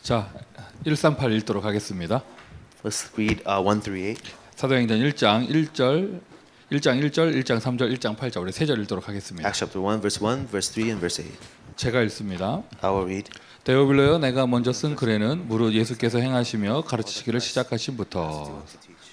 자, 1381 읽도록 하겠습니다. Let's read 1 through 8. 사도행전 1장 1절, 1장 1절, 1장 3절, 1장 8절 우리 세 절 읽도록 하겠습니다. Acts chapter 1, verse 1, verse 3, and verse 8. 제가 읽습니다. I will read. 데오빌로여, 내가 먼저 쓴 글에는 무릇 예수께서 행하시며 가르치시기를 시작하신부터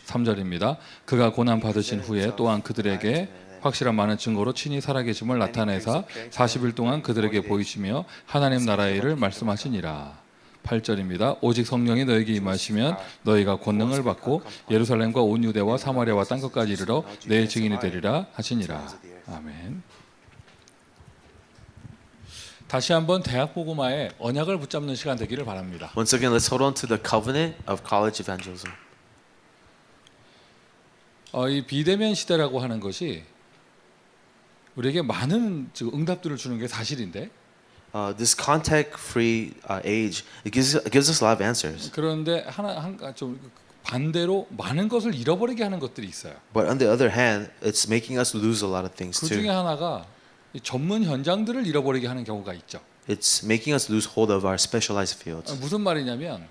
3절입니다. 그가 고난 받으신 후에 또한 그들에게 확실한 많은 증거로 친히 살아계심을 나타내사 40일 동안 그들에게 보이시며 하나님 나라의 일을 말씀하시니라. 8절입니다. 오직 성령이 너에게 임하시면 너희가 권능을 받고 예루살렘과 온 유대와 사마리아와 땅 끝까지 이르러 내 증인이 되리라 하시니라. 아멘. 다시 한번 대학 복음화에 언약을 붙잡는 시간 되기를 바랍니다. Once again, let's hold on to the covenant of college evangelism. 이 비대면 시대라고 하는 것이 우리에게 많은 응답들을 주는 게 사실인데 This contact-free age, it gives us a lot of answers. 그런데 좀 반대로 많은 것을 잃어버리게 하는 것들이 있어요. But on the other hand, it's making us lose a lot of things 그 중에 too. 하나가 이 전문 현장들을 잃어버리게 하는 경우가 있죠. It's making us lose hold of our specialized fields. 무슨 말이냐면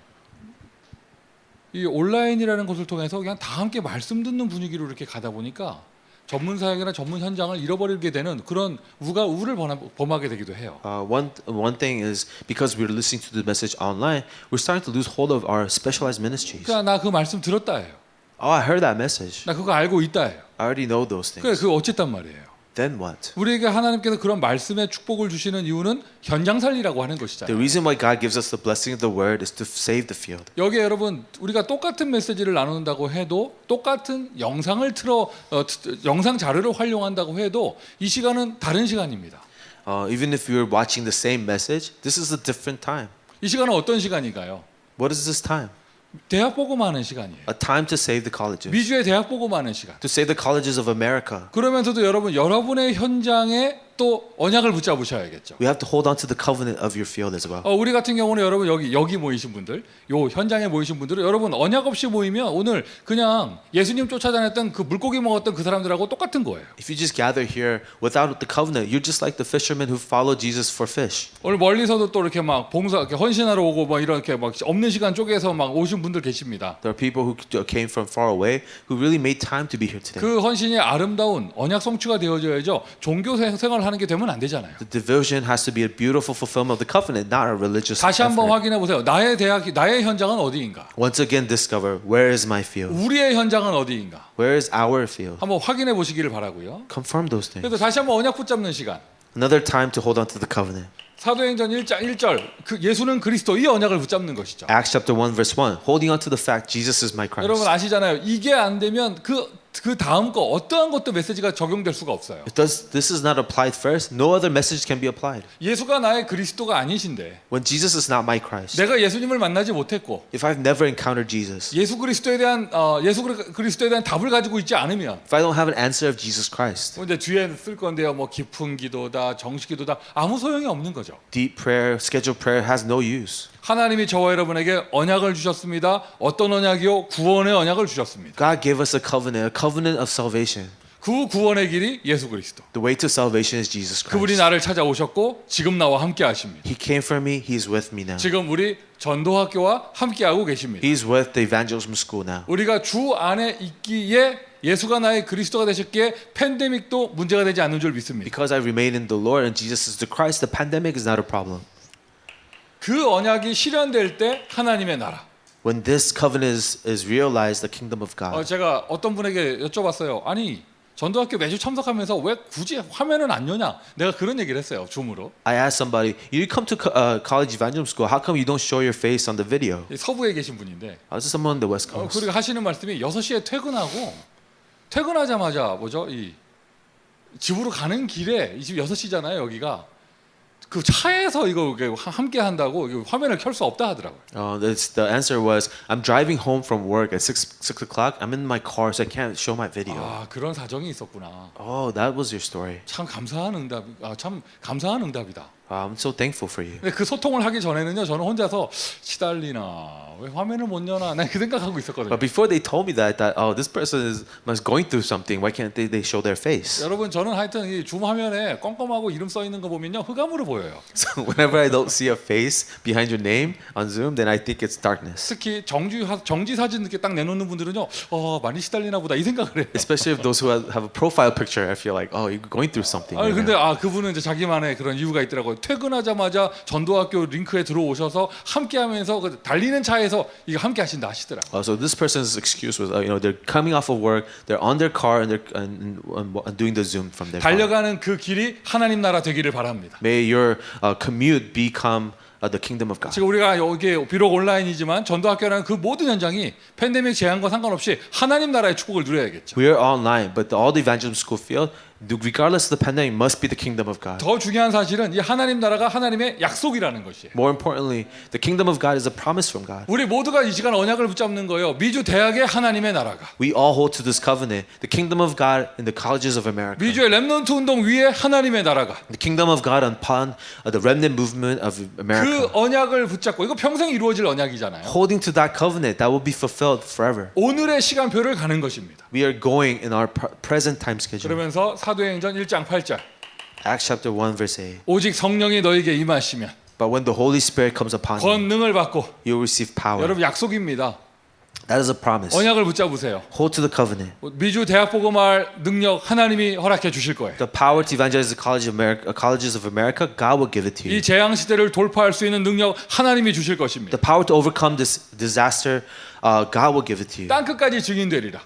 이 온라인이라는 것을 통해서 그냥 다 함께 말씀 듣는 분위기로 이렇게 가다 보니까 전문 사역이나 전문 현장을 잃어버리게 되는 그런 우를 범하게 되기도 해요. One thing is because we're listening to the message online, we're starting to lose hold of our specialized ministries. 그러니까 나 그 말씀 들었다예요. Oh, I heard that message. 나 그거 알고 있다예요. I already know those 그래 things. 그 어쨌단 말이에요. Then what? 우리에게 하나님께서 그런 말씀의 축복을 주시는 이유는 현장 살리라고 하는 The 것이잖아요. reason why God gives us the blessing of the word is to save the field. 여기에 여러분 우리가 똑같은 메시지를 나눈다고 해도 똑같은 영상을 영상 자료를 활용한다고 해도 이 시간은 다른 시간입니다. Even if we were watching the same message, this is a different time. 이 시간은 어떤 시간인가요? What is this time? 대학 복음하는 시간이에요. A time to save the colleges. 미주의 대학 복음하는 시간. To save the colleges of America. 그러면서도 여러분의 현장에 또 언약을 붙잡으셔야겠죠. We have to hold on to the covenant of your field as well. 우리 같은 경우는 여러분 여기 모이신 분들, 요 현장에 모이신 분들은 여러분 언약 없이 모이면 오늘 그냥 예수님 쫓아다녔던 그 물고기 먹었던 그 사람들하고 똑같은 거예요. If you just gather here without the covenant, you're just like the fishermen who followed Jesus for fish. 오늘 멀리서도 또 이렇게 막 이렇게 헌신하러 오고 막 이렇게 막 없는 시간 쪼개서 막 오신 분들 계십니다. There are people who came from far away who really made time to be here today. 그 헌신이 아름다운 언약 성취가 되어져야죠. 종교 생활 하는 게 되면 안 되잖아요. The devotion has to be a beautiful fulfillment of the covenant, not a religious 다시 한번 effort. 확인해 보세요. 나의 현장은 어디인가? Once again, discover where is my field? 우리의 현장은 어디인가? Where is our field? 한번 확인해 보시기를 바라고요. Confirm those things. 그래서 다시 한번 언약 붙잡는 시간. Another time to hold on to the covenant. 사도행전 1장 1절 그 예수는 그리스도 이 언약을 붙잡는 것이죠. Acts chapter 1 verse 1. Holding on to the fact Jesus is my Christ. 여러분 아시잖아요. 이게 안 되면 그 다음 거 어떠한 것도 메시지가 적용될 수가 없어요. If this is not applied first, no other message can be applied. 예수가 나의 그리스도가 아니신데 When Jesus is not my Christ, 내가 예수님을 만나지 못했고 if I've never encountered Jesus, 예수 그리스도에 대한 답을 가지고 있지 않으면 if I don't have an answer of Jesus Christ, 이제 뒤에 쓸 건데요. 뭐 깊은 기도다, 정식 기도다 아무 소용이 없는 거죠. deep prayer, scheduled prayer has no use. 하나님이 저와 여러분에게 언약을 주셨습니다. 어떤 언약이요? 구원의 언약을 주셨습니다. God gave us a covenant of salvation. 그 구원의 길이 예수 그리스도. The way to salvation is Jesus 그분이 Christ. 나를 찾아오셨고 지금 나와 함께 하십니다. He came for me, He's with me now. 지금 우리 전도학교와 함께하고 계십니다. He's with the evangelism school now. 우리가 주 안에 있기에 예수가 나의 그리스도가 되셨기에 팬데믹도 문제가 되지 않는 줄 믿습니다. Because I remain in the Lord and Jesus is the Christ, the pandemic is not a problem. 그 언약이 실현될 때 하나님의 나라. When this covenant is realized, the kingdom of God. 제가 어떤 분에게 여쭤봤어요. 아니 전도학교 매주 참석하면서 왜 굳이 화면은 안 여냐? 내가 그런 얘기를 했어요. 줌으로. I asked somebody, you come to college evangelism school, how come you don't show your face on the video? 서부에 계신 분인데 This is someone on the West Coast. 그리고 하시는 말씀이 6시에 퇴근하자마자 집으로 가는 길에 이 집 6시잖아요. 여기가. 그 차에서 이거 함께 한다고 화면을 켤 수 없다 하더라고요. The answer was, I'm driving home from work at 6 o'clock. I'm in my car, so I can't show my video. 그런 사정이 있었구나. Oh, that was your story. 참 감사한 응답이다. I'm so thankful for you. 근데 그 소통을 하기 전에는요, 저는 혼자서 시달리나 왜 화면을 못 여나 난 그 생각하고 있었거든요. But before they told me that, I thought, oh, this person must going through something. Why can't they show their face? 여러분 저는 하여튼 이 줌 화면에 껌껌하고 이름 써 있는 거 보면요 흑암으로 보여요. So whenever I don't see a face behind your name on Zoom, then I think it's darkness. 특히 정지 사진 이렇게 딱 내놓는 분들은요, 많이 시달리나 보다 이 생각을 해요. Especially if those who have a profile picture, I feel like, oh, you're going through something. 아니 right 근데 now. 그분은 이제 자기만의 그런 이유가 있더라고요. 퇴근하자마자 전도학교 링크에 들어오셔서 함께하면서 그 달리는 차에서 이거 함께 하신다 하시더라고요. So this person's excuse was, they're coming off of work, they're on their car, and they're doing the Zoom from their car. 달려가는 그 길이 하나님 나라 되기를 바랍니다. May your commute become the kingdom of God. 지금 우리가 여기 비록 온라인이지만 전도학교라는 그 모든 현장이 팬데믹 제한과 상관없이 하나님 나라의 축복을 누려야겠죠. We are online, but all the evangelism school field, regardless of the pandemic, must be the kingdom of God. 더 중요한 사실은 이 하나님 나라가 하나님의 약속이라는 것이에요. More importantly, the kingdom of God is a promise from God. 우리 모두가 이 시간 언약을 붙잡는 거예요. 미주 대학의 하나님의 나라가, We all hold to this covenant, the kingdom of God in the colleges of America. 미주의 렘넌트 운동 위에 하나님의 나라가, The kingdom of God upon the remnant movement of America. 그 언약을 붙잡고 이거 평생 이루어질 언약이잖아요. Holding to that covenant that will be fulfilled forever. 오늘의 시간표를 가는 것입니다. We are going in our present time schedule. 그러면서 사도행전 1장 8절 Acts chapter 1 verse 8. 오직 성령이 너에게 임하시면 But when the Holy Spirit comes upon you, 권능을 받고, you will receive power. 여러분 약속입니다. That is a promise. 언약을 붙잡으세요. Hold to the covenant. 미주 대학 복음할 능력 하나님이 허락해 주실 거예요. The power to evangelize the colleges of America, God will give it to you. 이 재앙 시대를 돌파할 수 있는 능력 하나님이 주실 것입니다. The power to overcome this disaster, God will give it to you. 땅 끝까지 증인되리라.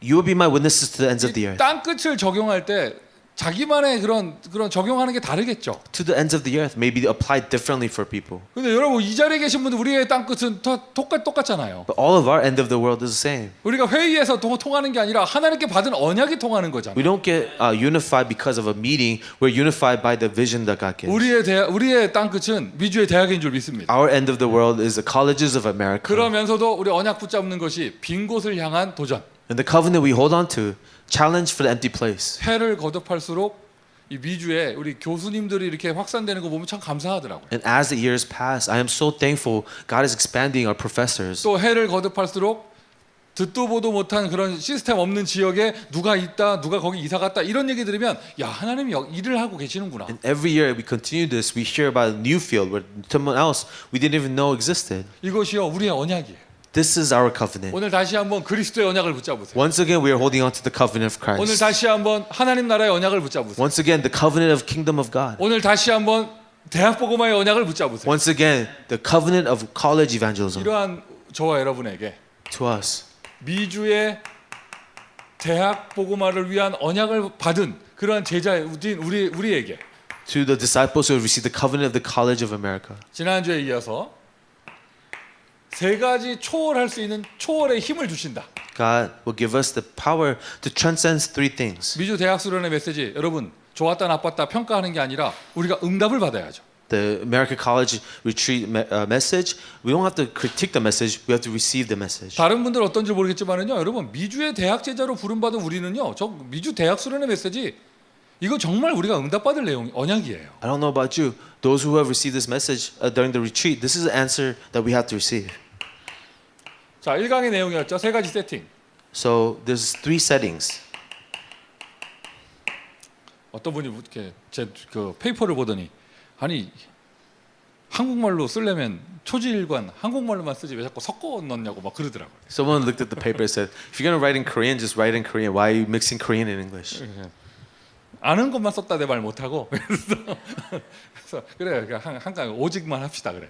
You will be my witnesses to the ends of the earth. 땅 끝을 적용할 때 자기만의 그런 적용하는 게 다르겠죠. To the ends of the earth may be applied differently for people. 근데 여러분 이 자리에 계신 분들 우리의 땅 끝은 다 똑같잖아요. But all of our end of the world is the same. 우리가 회의에서 통하는 게 아니라 하나님께 받은 언약이 통하는 거잖아요. We don't get unified because of a meeting. We're unified by the vision that God gives. 우리의 땅 끝은 미주의 대학인 줄 믿습니다. Our end of the world is the colleges of America. 그러면서도 우리 언약 붙잡는 것이 빈 곳을 향한 도전. And the covenant we hold on to, challenge for the empty place. 해를 거듭할수록 이 미주에 우리 교수님들이 이렇게 확산되는 거 보면 참 감사하더라고요. And as the years pass, I am so thankful God is expanding our professors. 또 해를 거듭할수록 듣도 보도 못한 그런 시스템 없는 지역에 누가 있다, 누가 거기 이사 갔다 이런 얘기 들으면 야 하나님이 일을 하고 계시는구나. And every year we continue this, we hear about a new field where someone else we didn't even know existed. 이것이요 우리의 언약이에요. This is our covenant. 오늘 다시 한번 그리스도의 언약을 붙잡으세요. Once again, we are holding on to the covenant of 오늘 Christ. 다시 한번 하나님 나라의 언약을 붙잡으세요. Once again, the covenant of kingdom of God. 오늘 다시 한번 대학 복음화의 언약을 붙잡으세요. Once again, the covenant of college evangelism. 이러한 저와 여러분에게 To us, 미주의 대학 복음화를 위한 언약을 받은 그러한 제자인 우리에게 to the disciples who have received the covenant of the college of America. 지난주에 이어서 세 가지 초월할 수 있는 초월의 힘을 주신다. God will give us the power to transcend three things. 미주 대학 수련의 메시지 여러분 좋았다 나빴다 평가하는 게 아니라 우리가 응답을 받아야죠. The American College Retreat message, we don't have to critique the message, we have to receive the message. 다른 분들 어떤지 모르겠지만은요, 여러분 미주의 대학 제자로 부름받은 우리는요, 저 미주 대학 수련의 메시지 이거 정말 우리가 응답받을 내용 언약이에요. I don't know about you, those who have received this message during the retreat, this is the answer that we have to receive. 자, 1강의 내용이었죠. 세 가지 세팅. So there's three settings. 어떤 분이 이렇게 제 그 페이퍼를 보더니 아니 한국말로 쓰려면 초지일관 한국말로만 쓰지 왜 자꾸 섞어 넣냐고 막 그러더라고요. Someone looked at the paper and said, if you're going to write in Korean, just write in Korean. Why are you mixing Korean and English? 아는 것만 썼다 내 말 못하고 그래서 그래 한강 오직만 합시다 그래.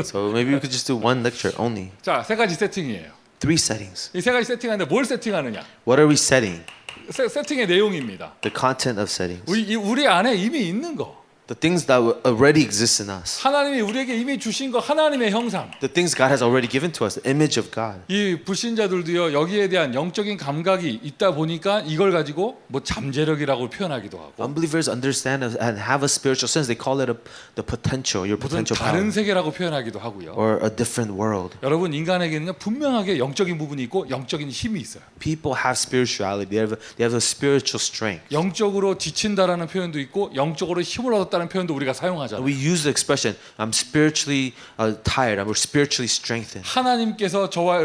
So maybe we could just do one lecture only. 자, 세 가지 세팅이에요. Three settings. 이 세 가지 세팅하는데 뭘 세팅하느냐? What are we setting? 세팅의 내용입니다. The content of settings. 우리 안에 이미 있는 거. The things that already exist in us. 하나님이 우리에게 이미 주신 거 하나님의 형상. The things God has already given to us, the image of God. 이 불신자들도요 여기에 대한 영적인 감각이 있다 보니까 이걸 가지고 뭐 잠재력이라고 표현하기도 하고 Unbelievers understand and have a spiritual sense. They call it the potential, your 무슨 potential 다른 power, 세계라고 표현하기도 하고요. or a different world. 여러분 인간에게는요 분명하게 영적인 부분이 있고 영적인 힘이 있어요. People have spirituality. They have a spiritual strength. 영적으로 지친다라는 표현도 있고 영적으로 힘을 얻었다. 힘들었다는 표현도 우리가 사용하잖아요. We use the expression, I'm spiritually tired, I'm spiritually strengthened. 하나님께서 저와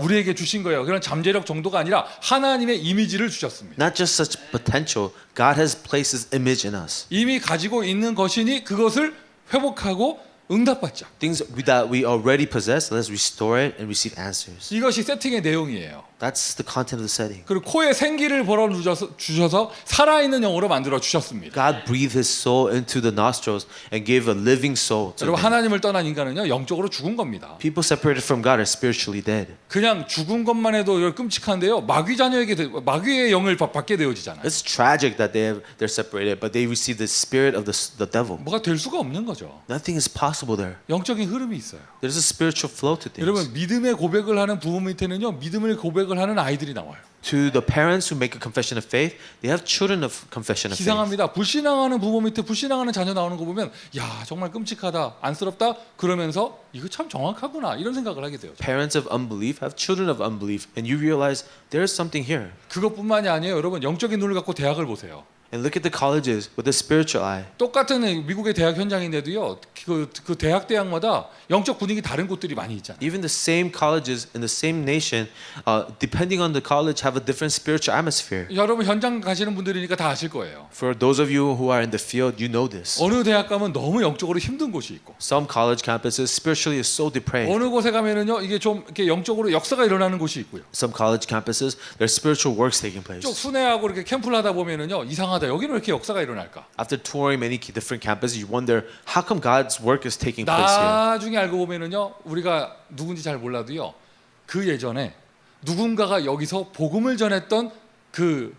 우리에게 주신 거예요. 그런 잠재력 정도가 아니라 하나님의 이미지를 주셨습니다. Not just such potential, God has placed His image in us. 이미 가지고 있는 것이니 그것을 회복하고 응답받자. Things that we already possess, let's restore it and receive answers. 이것이 세팅의 내용이에요. That's the content of the setting. 그리고 코에 생기를 불어 주셔서 살아있는 영으로 만들어 주셨습니다. God breathed His soul into the nostrils and gave a living soul to 여러분 them. 하나님을 떠난 인간은요 영적으로 죽은 겁니다. People separated from God are spiritually dead. 그냥 죽은 것만 해도 끔찍한데요. 마귀 자녀에게 마귀의 영을 받게 되어지잖아요. It's tragic that they're separated, but they receive the spirit of the devil. 뭐가 될 수가 없는 거죠. Nothing is possible there. 영적인 흐름이 있어요. There's a spiritual flow to things. 여러분 믿음의 고백을 하는 부모 밑에는요 믿음의 고백을 하는 아이들이 나와요. To the parents who make a confession of faith, they have children of confession of faith. 이상합니다. 불신앙하는 부모 밑에 불신앙하는 자녀 나오는 거 보면 야 정말 끔찍하다 안쓰럽다 그러면서 이거 참 정확하구나 이런 생각을 하게 돼요. Parents of unbelief have children of unbelief, and you realize there is something here. 그것뿐만이 아니에요. 여러분 영적인 눈을 갖고 대학을 보세요. And look at the colleges with a spiritual eye. 똑같은 미국의 대학 현장인데도요. 그 대학마다 영적 분위기 다른 곳들이 많이 있잖아요. Even the same colleges in the same nation, depending on the college, have a different spiritual atmosphere. 여러분 현장 가시는 분들이니까 다 아실 거예요. For those of you who are in the field, you know this. 어느 대학 가면 너무 영적으로 힘든 곳이 있고 Some college campuses spiritually is so depraved. 어느 곳에 가면은요 이게 좀 이렇게 영적으로 역사가 일어나는 곳이 있고요. Some college campuses, there's spiritual works taking place. 쭉 순회하고 이렇게 캠프를 하다 보면은요 이상하다 여기는 왜 이렇게 역사가 일어날까? After touring many different campuses, you wonder how come God's work is taking place here. 나중에 알고 보면은요 우리가 누군지 잘 몰라도요 그 예전에 누군가가 여기서 복음을 전했던 그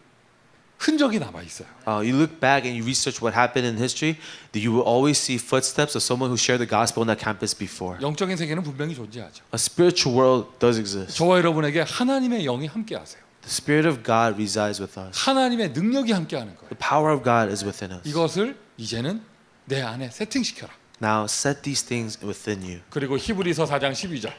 흔적이 남아 있어요. You look back and you research what happened in history, that you will always see footsteps of someone who shared the gospel on that campus before. 영적인 세계는 분명히 존재하죠. A spiritual world does exist. 저와 여러분에게 하나님의 영이 함께하세요. The Spirit of God resides with us. 하나님의 능력이 함께하는 거예요. The power of God is within us. 이것을 이제는 내 안에 세팅시켜라. Now set these things within you. 그리고 히브리서 4장 12절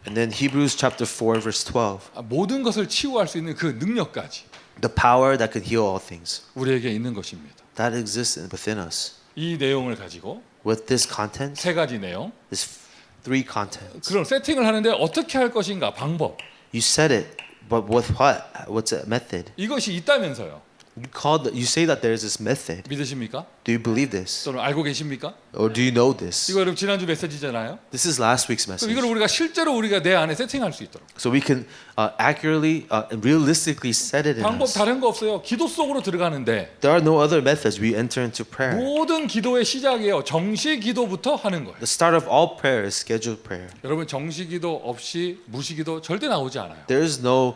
And then Hebrews chapter 4 verse 12. 모든 것을 치유할 수 있는 그 능력까지 The power that can heal all things. 우리에게 있는 것입니다. That exists within us. 이 내용을 가지고 With this content, 세 가지 내용 this three contents. 그런 세팅을 하는데 어떻게 할 것인가 방법 You said it, but with what? What's a method? 이것이 있다면서요. You say that there is this method. 믿으십니까? Do you believe this? 또는 알고 계십니까? Or do you know this? 이거 여러분 지난주 메시지잖아요. This is last week's 그럼 message. 이걸 우리가 실제로 우리가 내 안에 세팅할 수 있도록 So we can accurately and realistically set it in 방법 us. 다른 거 없어요. 기도 속으로 들어가는데 There are no other methods. We enter into prayer. 모든 기도의 시작이에요. 정시 기도부터 하는 거예요. The start of all prayer is scheduled prayer. 여러분 정시 기도 없이 무시 기도 절대 나오지 않아요. There is no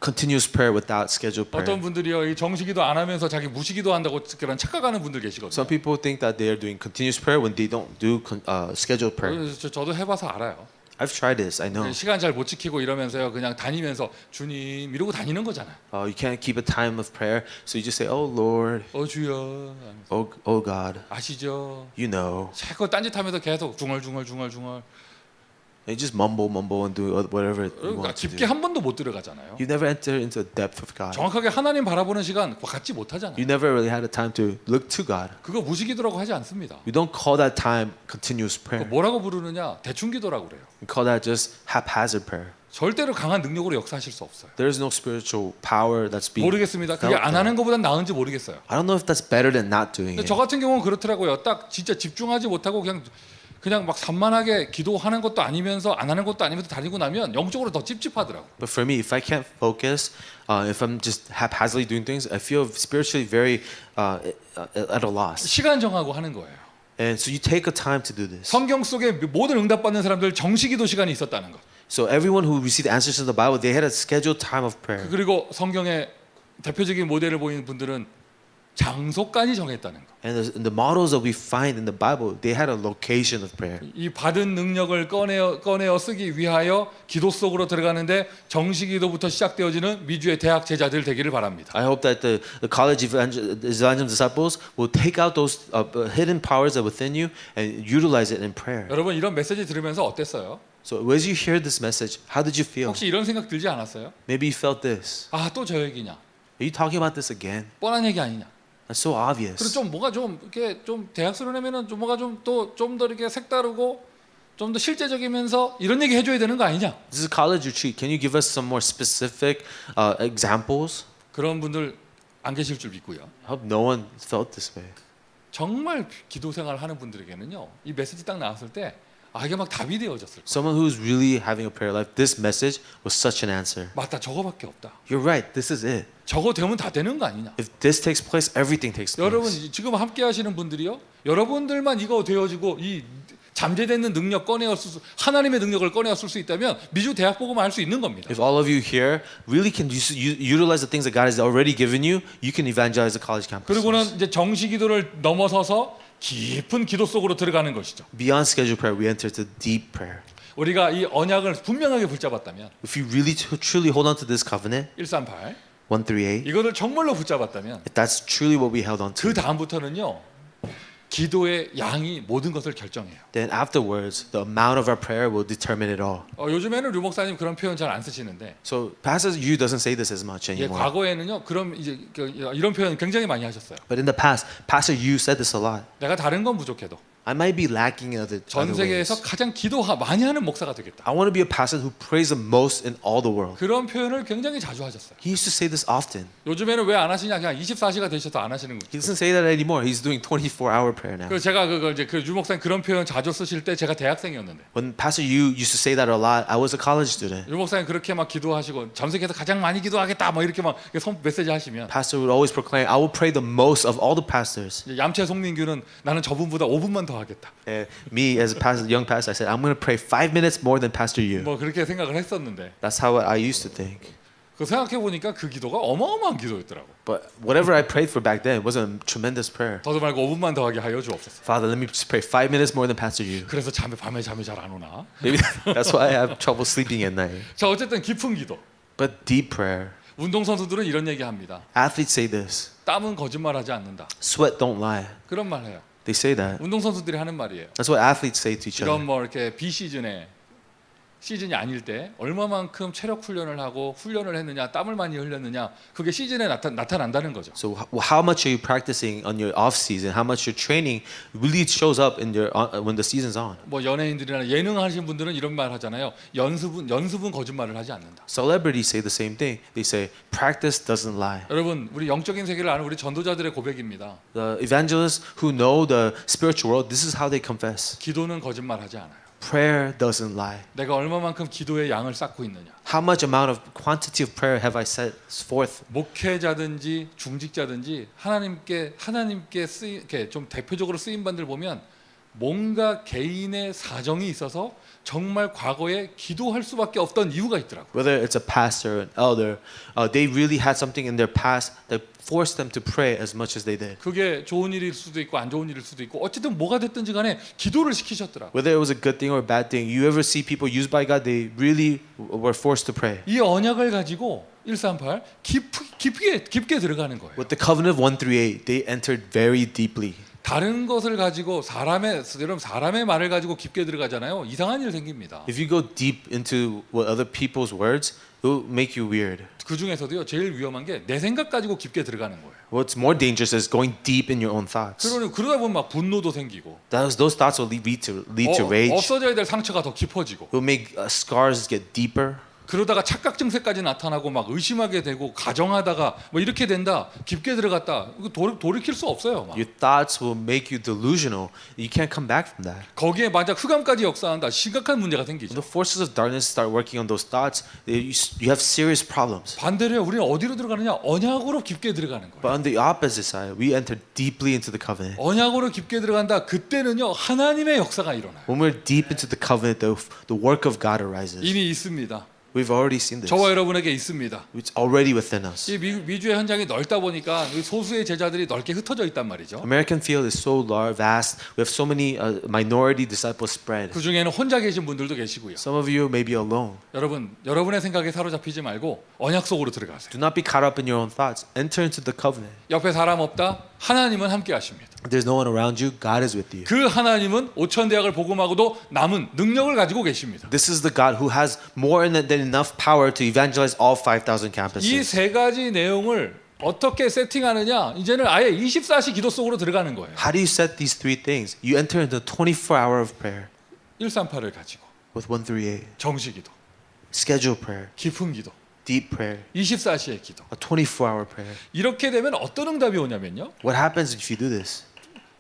continuous prayer without scheduled prayer. 어떤 분들이요 이 정시 기도 안 하면서 자기 무시 기도 한다고 그런 착각하는 분들 계시거든요. Some people think that they are doing continuous prayer when they don't do scheduled prayer. 저도 해봐서 알아요. I've tried this. I know. 시간 잘 못 지키고 이러면서요 그냥 다니면서 주님 이러고 다니는 거잖아요. You can't keep a time of prayer, so you just say, "Oh Lord, 주여 oh God, 아시죠? you know." 자꾸 딴짓하면서 계속 중얼중얼. And you just mumble and do whatever you 그러니까 want to 깊게 do. 한 번도 못 들어가잖아요. You never enter into the depth of God. 정확하게 하나님 바라보는 시간 갖지 못하잖아요. You never really had a time to look to God. 그거 무시기도라고 하지 않습니다. We don't call that time continuous 그거 prayer. 뭐라고 부르느냐? 대충 기도라고 그래요. We call that just haphazard prayer. 절대로 강한 능력으로 역사하실 수 없어요. There is no spiritual power that's being 모르겠습니다. 그게 felt 안 there. 하는 것보단 나은지 모르겠어요. I don't know if that's better than not doing 근데 it. 저 같은 경우는 그렇더라고요. 딱 진짜 집중하지 못하고 그냥 막 산만하게 기도하는 것도 아니면서 안 하는 것도 아니면서 다니고 나면 영적으로 더 찝찝하더라고. But for me, if I can't focus, if I'm just haphazardly doing things, I feel spiritually very at a loss. 시간 정하고 하는 거예요. And so you take a time to do this. 성경 속에 모든 응답받는 사람들 정시기도 시간이 있었다는 것. So everyone who received answers in the Bible, they had a scheduled time of prayer. 그리고 성경의 대표적인 모델을 보이는 분들은 장소까지 정했다는 거. And the models that we find in the Bible, they had a location of prayer. 이 받은 능력을 꺼내어 쓰기 위하여 기도 속으로 들어가는데 정시기도부터 시작되어지는 미주의 대학 제자들 되기를 바랍니다. I hope that the college evangelism disciples will take out those hidden powers that are within you and utilize it in prayer. 여러분 이런 메시지 들으면서 어땠어요? So as you hear this message, how did you feel? 혹시 이런 생각 들지 않았어요? Maybe you felt this. 아, 또 저 얘기냐? Are you talking about this again? 뻔한 얘기 아니냐? That's so 그리고 obvious. 좀 뭐가 좀 이렇게 좀 대학스러우면은 좀 뭐가 좀 또 좀 더 이렇게 색다르고 좀 더 실제적이면서 이런 얘기 해줘야 되는 거 아니냐? This is a college retreat. Can you give us some more specific examples? 그런 분들 안 계실 줄 믿고요. I hope no one felt this way. 정말 기도 생활을 하는 분들에게는요, 이 메시지 딱 나왔을 때 이게 막 답이 되어졌을 거예요. Someone who's really having a prayer life, this message was such an answer. 맞다, 저거밖에 없다. You're right. This is it. 저거 되면 다 되는 거 아니냐? If this takes place, everything takes 여러분 place. 지금 함께 하시는 분들이요, 여러분들만 이거 되어지고 이 잠재되는 능력 하나님의 능력을 꺼내었을 수 있다면 미주 대학 보고만 할 수 있는 겁니다. If all of you here really can utilize the things that God has already given you, you can evangelize the college campus. 그리고는 이제 정시 기도를 넘어서서 깊은 기도 속으로 들어가는 것이죠. Beyond scheduled prayer, we enter to deep prayer. 우리가 이 언약을 분명하게 붙잡았다면 If you really truly hold on to this covenant, 138 138, 이거를 정말로 붙잡았다면 if that's truly what we held on to, 그 다음부터는요, 기도의 양이 모든 것을 결정해요. then afterwards, the amount of our prayer will determine it all. 요즘에는 류 목사님 그런 표현 잘 안 쓰시는데, So Pastor Yu doesn't say this as much 예, anymore. 과거에는요, 그럼 이제 이런 표현 굉장히 많이 하셨어요. But in the past, Pastor Yu said this a lot. 내가 다른 건 부족해도 I might be lacking in 전 other 세계에서 ways. 가장 기도 많이 하는 목사가 되겠다. I want to be a pastor who prays the most in all the world. 그런 표현을 굉장히 자주 하셨어요. He used to say this often. 요즘에는 왜 안 하시냐? 그냥 24시가 되셔서 안 하시는 거죠. He doesn't say that anymore. He's doing 24-hour prayer now. 그 제가 그걸 이제 유 목사님 그런 표현 자주 쓰실 때 제가 대학생이었는데, When Pastor Yu used to say that a lot, I was a college student. 유 목사님 그렇게 막 기도하시고 전 세계에서 가장 많이 기도하겠다 뭐 이렇게 막 메시지 하시면, Pastor would always proclaim, I will pray the most of all the pastors. 이제 얌체 송민규는 나는 저분보다 5분만 더 하겠다. Me as a pastor, young pastor, I said, I'm going to pray 5 minutes more than Pastor Yu. 뭐 그렇게 생각을 했었는데, That's how I used to think. 그 생각해 보니까 그 기도가 어마어마한 기도였더라고. But whatever I prayed for back then wasn't a tremendous prayer. 더도 말고 5분만 더 하게 하여 주옵소서. Father, let me just pray 5 minutes more than Pastor Yu. 그래서 밤에 잠이 잘 안 오나? Maybe that's why I have trouble sleeping at night. 자, 어쨌든 깊은 기도. But deep prayer. 운동 선수들은 이런 얘기 합니다. Athletes say this. 땀은 거짓말하지 않는다. Sweat don't lie. 그런 말 해요. They say that. 운동 선수들이 하는 말이에요. That's what athletes say to each 이런 other. 뭐 이렇게 시즌이 아닐 때 얼마만큼 체력 훈련을 하고 훈련을 했느냐, 땀을 많이 흘렸느냐, 그게 시즌에 나타난다는 거죠. So how much are you practicing on your off season? How much your training really shows up in your when the season's on? 뭐 연예인들이나 예능 하시는 분들은 이런 말 하잖아요. 연습은 거짓말을 하지 않는다. Celebrities say the same thing. They say practice doesn't lie. 여러분, 우리 영적인 세계를 아는 우리 전도자들의 고백입니다. The evangelists who know the spiritual world, this is how they confess. 기도는 거짓말하지 않아요. Prayer doesn't lie. 내가 얼마만큼 기도의 양을 쌓고 있느냐. How much amount of quantity of prayer have I set forth? 목회자든지 중직자든지 하나님께 이렇게 좀 대표적으로 쓰임 반들 보면 뭔가 개인의 사정이 있어서 정말 과거에 기도할 수밖에 없던 이유가 있더라고. Whether it's a pastor, an elder, they really had something in their past that forced them to pray as much as they did. 그게 좋은 일일 수도 있고 안 좋은 일일 수도 있고 어쨌든 뭐가 됐든지 간에 기도를 시키셨더라고. Whether it was a good thing or a bad thing, you ever see people used by God, they really were forced to pray. 이 언약을 가지고 138 깊게 들어가는 거예요. With the covenant of 138, they entered very deeply. 다른 것을 가지고 사람의 말을 가지고 깊게 들어가잖아요. 이상한 일 생깁니다. If you go deep into what other people's words, it will make you weird. 그 중에서도요, 제일 위험한 게 내 생각 가지고 깊게 들어가는 거예요. What's more dangerous is going deep in your own thoughts. 그러다 보면 막 분노도 생기고, Those thoughts will lead to rage. 없어져야 될 상처가 더 깊어지고, It will make scars get deeper. 그러다가 착각 증세까지 나타나고 막 의심하게 되고 가정하다가 뭐 이렇게 된다. 깊게 들어갔다. 이거 돌이킬 수 없어요. 막. Your thoughts will make you delusional. You can't come back from that. 거기에 만약 흑암까지 역사한다. 심각한 문제가 When 생기죠. the forces of darkness start working on those thoughts, you have serious problems. 반대로 우리는 어디로 들어가느냐? 언약으로 깊게 들어가는 거예요. But on the opposite side, we enter deeply into the covenant. 언약으로 깊게 들어간다. 그때는요, 하나님의 역사가 일어나요. When we're deep into the covenant, the work of God arises. 이미 있습니다. We've already seen this. 저와 여러분에게 있습니다. It's already within us. 이 미주의 현장이 넓다 보니까 소수의 제자들이 넓게 흩어져 있단 말이죠. American field is so large, vast. We have so many minority disciples spread. 그 중에는 혼자 계신 분들도 계시고요. Some of you may be alone. 여러분의 생각에 사로잡히지 말고 언약 속으로 들어가세요. Do not be caught up in your own thoughts. Enter into the covenant. 옆에 사람 없다. 하나님은 함께 하십니다. There's no one around you. God is with you. 그 하나님은 5천 대학을 복음하고도 남은 능력을 가지고 계십니다. This is the God who has more than enough power to evangelize all 5,000 이 campuses. 세 가지 내용을 어떻게 세팅하느냐? 이제는 아예 24시 기도 속으로 들어가는 거예요. How do you set these three things? You enter into 24-hour of prayer 138을 가지고 with 138. 정시기도, Schedule prayer, 깊은 기도, deep prayer, 24시의 기도. a 24-hour prayer. 이렇게 되면 어떤 응답이 오냐면요. What happens if you do this?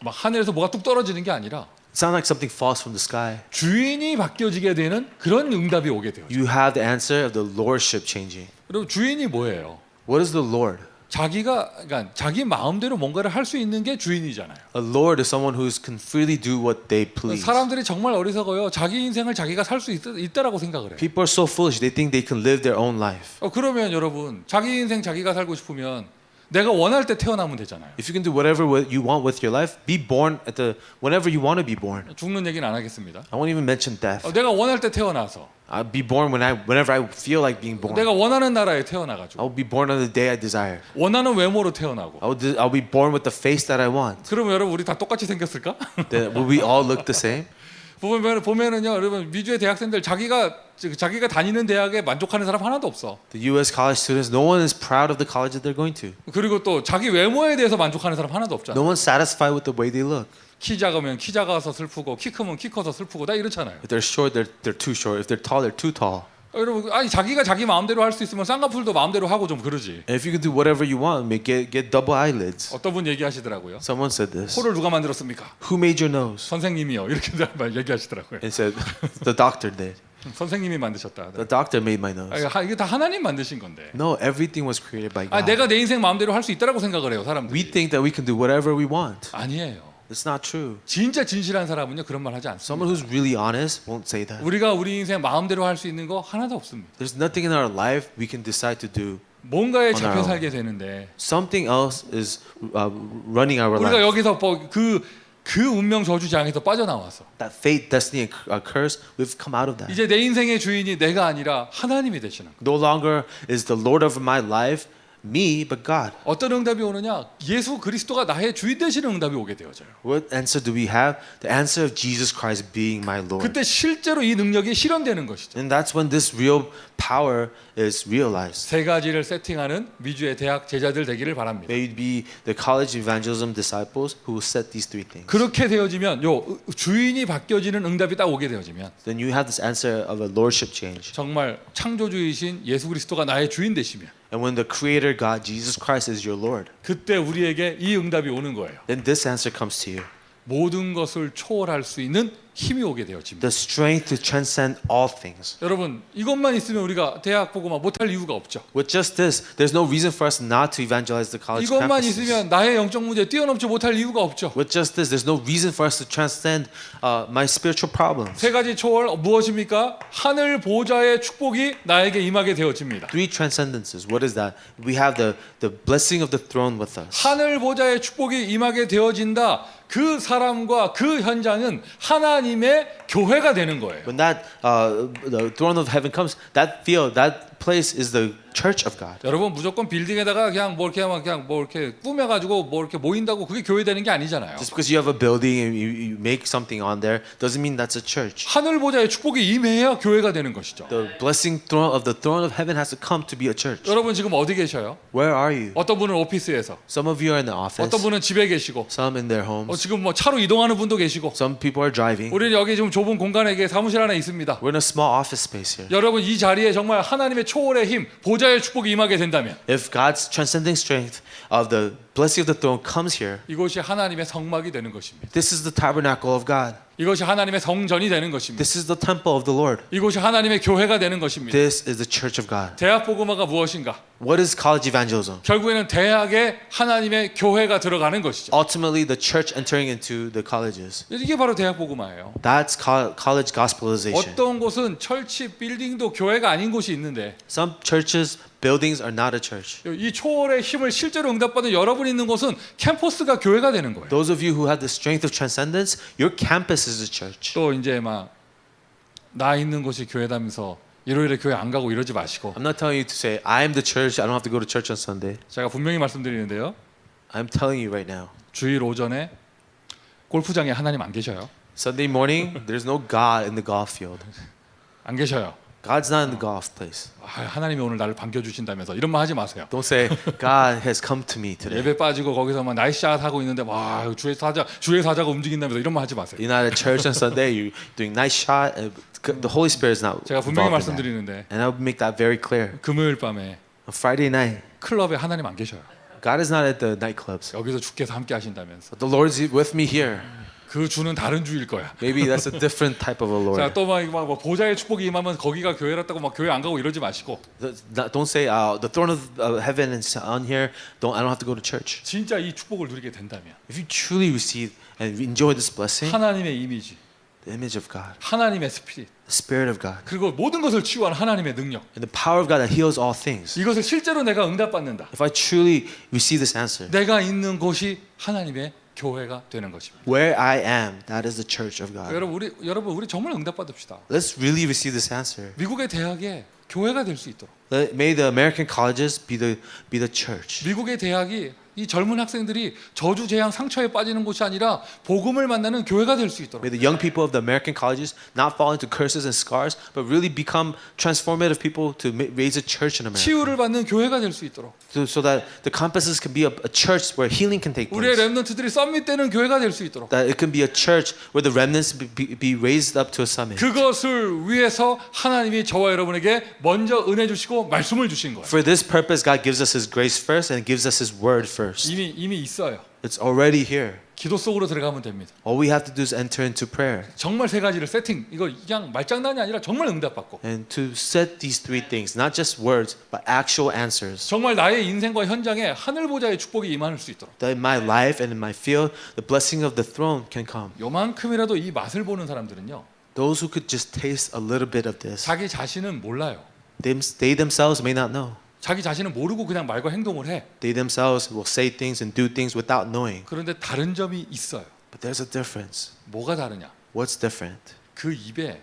막 하늘에서 뭐가 뚝 떨어지는 게 아니라 It's not like something falls from the sky. 주인이 바뀌어지게 되는 그런 응답이 오게 돼요. You have the answer of the lordship changing. 여러분 주인이 뭐예요? What is the Lord? 그러니까 자기 마음대로 뭔가를 할 수 있는 게 주인이잖아요. A Lord is someone who can freely do what they please. 사람들이 정말 어리석어요. 자기 인생을 자기가 살 수 있다라고 생각을 해요. People are so foolish. They think they can live their own life. 그러면 여러분 자기 인생 자기가 살고 싶으면 내가 원할 때 태어나면 되잖아요. If you can do whatever you want with your life, be born at the whenever you want to be born. 죽는 얘기는 안 하겠습니다. I won't even mention death. 내가 원할 때 태어나서 I'll be born whenever I feel like being born. 내가 원하는 나라에 태어나가지고 I'll be born on the day I desire. 원하는 외모로 태어나고 I'll be born with the face that I want. 그러면 여러분 우리 다 똑같이 생겼을까? Then will we all look the same? 보면은요 여러분 미주의 대학생들 자기가 다니는 대학에 만족하는 사람 하나도 없어. The U.S. college students, no one is proud of the college that they're going to. 그리고 또 자기 외모에 대해서 만족하는 사람 하나도 없잖아. No one's satisfied with the way they look. 키 작으면 키 작아서 슬프고 키 크면 키 커서 슬프고 다 이렇잖아요. If they're short, they're too short. If they're tall, they're too tall. 여러분 아니 자기가 자기 마음대로 할 수 있으면 쌍꺼풀도 마음대로 하고 좀 그러지. And if you can do whatever you want, get double eyelids. 어떤 분 얘기하시더라고요. Someone said this. 코를 누가 만들었습니까? Who made your nose? 선생님이요. 이렇게 얘기하시더라고요. And said, the doctor did. 선생님이 만드셨다. The doctor made my nose. 이게 다 하나님 만드신 건데. No, everything was created by God. 내가 내 인생 마음대로 할 수 있다라고 생각을 해요, 사람들이. We think that we can do whatever we want. 아니에요. It's not true. 진짜 진실한 사람은요 그런 말 하지 않습니다. Someone who's really honest won't say that. 우리가 우리 인생 마음대로 할 수 있는 거 하나도 없습니다. There's nothing in our life we can decide to do. 뭔가에 On our 잡혀 own. 살게 되는데 Something else is running our 우리가 life. 여기서 그 운명 저주장에서 빠져나와서 That fate, destiny, and curse, we've come out of that. 이제 내 인생의 주인이 내가 아니라 하나님이 되시는 거예요. No longer is the Lord of my life me, but God. 어떤 응답이 오느냐? 예수 그리스도가 나의 주인 되시는 응답이 오게 되어져요. What answer do we have? The answer of Jesus Christ being my Lord. 그때 실제로 이 능력이 실현되는 것이죠. And that's when this real power is realized. 세 가지를 세팅하는 미주의 대학 제자들 되기를 바랍니다. May you be the college evangelism disciples who will set these three things. 그렇게 되어지면 주인이 바뀌어지는 응답이 딱 오게 되어지면 Then you have this answer of a lordship change. 정말 창조주이신 예수 그리스도가 나의 주인 되시면 And when the creator God, Jesus Christ, is your Lord, 그때 우리에게 이 응답이 오는 거예요. then this answer comes to you. 모든 것을 초월할 수 있는 힘이 오게 되어집니다. The strength to transcend all things. 여러분 이것만 있으면 우리가 대학 보고 막 못할 이유가 없죠. With just this, there's no reason for us not to evangelize the college 이것만 campuses. 있으면 나의 영적 문제 뛰어넘지 못할 이유가 없죠. With just this, there's no reason for us to transcend my spiritual problems. 세 가지 초월 무엇입니까? 하늘 보좌의 축복이 나에게 임하게 되어집니다. Three transcendences. What is that? We have the blessing of the throne with us. 하늘 보좌의 축복이 임하게 되어진다. 그 사람과 그 현장은 하나님의 교회가 되는 거예요. When that the throne of heaven comes, that field, that place is the church of God. 여러분 무조건 빌딩에다가 그냥 뭐 이렇게 하면 그냥 뭐 이렇게 꾸며가지고 뭐 이렇게 모인다고 그게 교회 되는 게 아니잖아요. Just because you have a building and you make something on there doesn't mean that's a church. 하늘 보좌의 축복이 임해야 교회가 되는 것이죠. The blessing throne of the throne of heaven has to come to be a church. 여러분 지금 어디 계셔요? Where are you? 어떤 분은 오피스에서, Some of you are in the office. 어떤 분은 집에 계시고, Some in their homes. 지금 뭐 차로 이동하는 분도 계시고. Some people are driving. 우리는 여기 지금 좁은 공간에 사무실 하나 있습니다. We're in a small office space here. 여러분 이 자리에 정말 하나님의 초월의 힘, 보좌의 축복이 임하게 된다면 If God's transcending strength of the blessing of the throne comes here, 이곳이 하나님의 성막이 되는 것입니다. this is the tabernacle of God. 이것이 하나님의 성전이 되는 것입니다. This is the temple of the Lord. 이곳이 하나님의 교회가 되는 것입니다. This is the church of God. 대학 복음화가 무엇인가? What is college evangelism? 결국에는 대학에 하나님의 교회가 들어가는 것이죠. Ultimately, the church entering into the colleges. 이게 바로 대학 복음화예요. That's college gospelization. 어떤 곳은 철치 빌딩도 교회가 아닌 곳이 있는데 Some churches, buildings are not a church. 이 초월의 힘을 실제로 응답받은 여러분이 있는 곳은 캠퍼스가 교회가 되는 거예요. Those of you who have the strength of transcendence, your campus is a church. 또 이제 막 나 있는 곳이 교회다면서 일요일에 교회 안 가고 이러지 마시고 I'm not telling you to say, I am the church, I don't have to go to church on Sunday. 제가 분명히 말씀드리는데요. I'm telling you right now. 주일 오전에 골프장에 하나님 안 계셔요. Sunday morning, there's no God in the golf field. 안 계셔요. God's not in the golf place. 하나님이 오늘 나를 반겨주신다면서 이런 말 하지 마세요. Don't say God has come to me today. 예배 빠지고 거기서 막 나이스샷 하고 있는데 와 주의 사자가 움직인다면서 이런 말 하지 마세요. You're not at church on Sunday. You're doing nice shot. The Holy Spirit is not 제가 분명히 involved in that. 말씀드리는데 And I'll make that very clear. 금요일 밤에 On Friday night, 클럽에 하나님 안 계셔요. God is not at the nightclubs. 여기서 주께서 함께 하신다면서 But the Lord's with me here. 그 주는 다른 주일 거야. Maybe that's a different type of a 자, Lord. 또 막 보좌의 축복이 임하면 거기가 교회랐다고 막 교회 안 가고 이러지 마시고 Don't say the throne of heaven is on here. I don't have to go to church. 진짜 이 축복을 누리게 된다면 If you truly receive and enjoy this blessing, 하나님의 이미지, the image of God, 하나님의 스피릿, the Spirit of God, 그리고 모든 것을 치유하는 하나님의 능력, and the power of God that heals all things. 이것을 실제로 내가 응답받는다. If I truly receive this answer, 내가 있는 곳이 하나님의 교회가 되는 것입니다. where I am, that is the church of God. 여러분 우리 정말 응답받읍시다. Let's really receive this answer. 미국의 대학에 교회가 될 수 있도록. May the American colleges be the church. 미국의 대학이 이 젊은 학생들이 저주 재앙 상처에 빠지는 곳이 아니라 복음을 만나는 교회가 될 수 있도록. May the young people of the American colleges not fall into curses and scars, but really become transformative people to raise a church in America. 치유를 받는 교회가 될 수 있도록. So that the campuses can be a church where healing can take 우리의 place. 렘넌트들이 썸밋되는 교회가 될 수 있도록. That it can be a church where the remnants be raised up to a summit. 그것을 위해서 하나님이 저와 여러분에게 먼저 은혜 주시고 말씀을 주신 거예요. For this purpose, God gives us His grace first and gives us His word first. 이미 있어요. It's already here. 기도 속으로 들어가면 됩니다. All we have to do is enter into prayer 정말 세 가지를 세팅. 이거 그냥 말장난이 아니라 정말 응답받고. and to set these three things, not just words, but actual answers. 정말 나의 인생과 현장에 하늘 보좌의 축복이 임할 수 있도록. That in my life and in my field, the blessing of the throne can come. 요만큼이라도 이 맛을 보는 사람들은요. Those who could just taste a little bit of this, 자기 자신은 몰라요. they themselves may not know. 자기 자신은 모르고 그냥 말과 행동을 해. They themselves will say things and do things without knowing. 그런데 다른 점이 있어요. But there's a difference. 뭐가 다르냐? What's different? 그 입에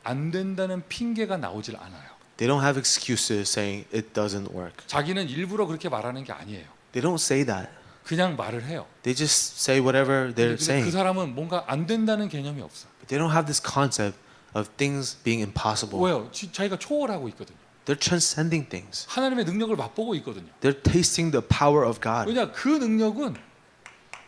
안 된다는 핑계가 나오질 않아요. They don't have excuses saying it doesn't work. 자기는 일부러 그렇게 말하는 게 아니에요. They don't say that. 그냥 말을 해요. They just say whatever they're 근데 그 saying. 사람은 뭔가 안 된다는 개념이 없어. But they don't have this concept of things being impossible. 왜요? 자기가 초월하고 있거든요. They're transcending things. 하나님의 능력을 맛보고 있거든요. They're tasting the power of God. 왜냐? 그 능력은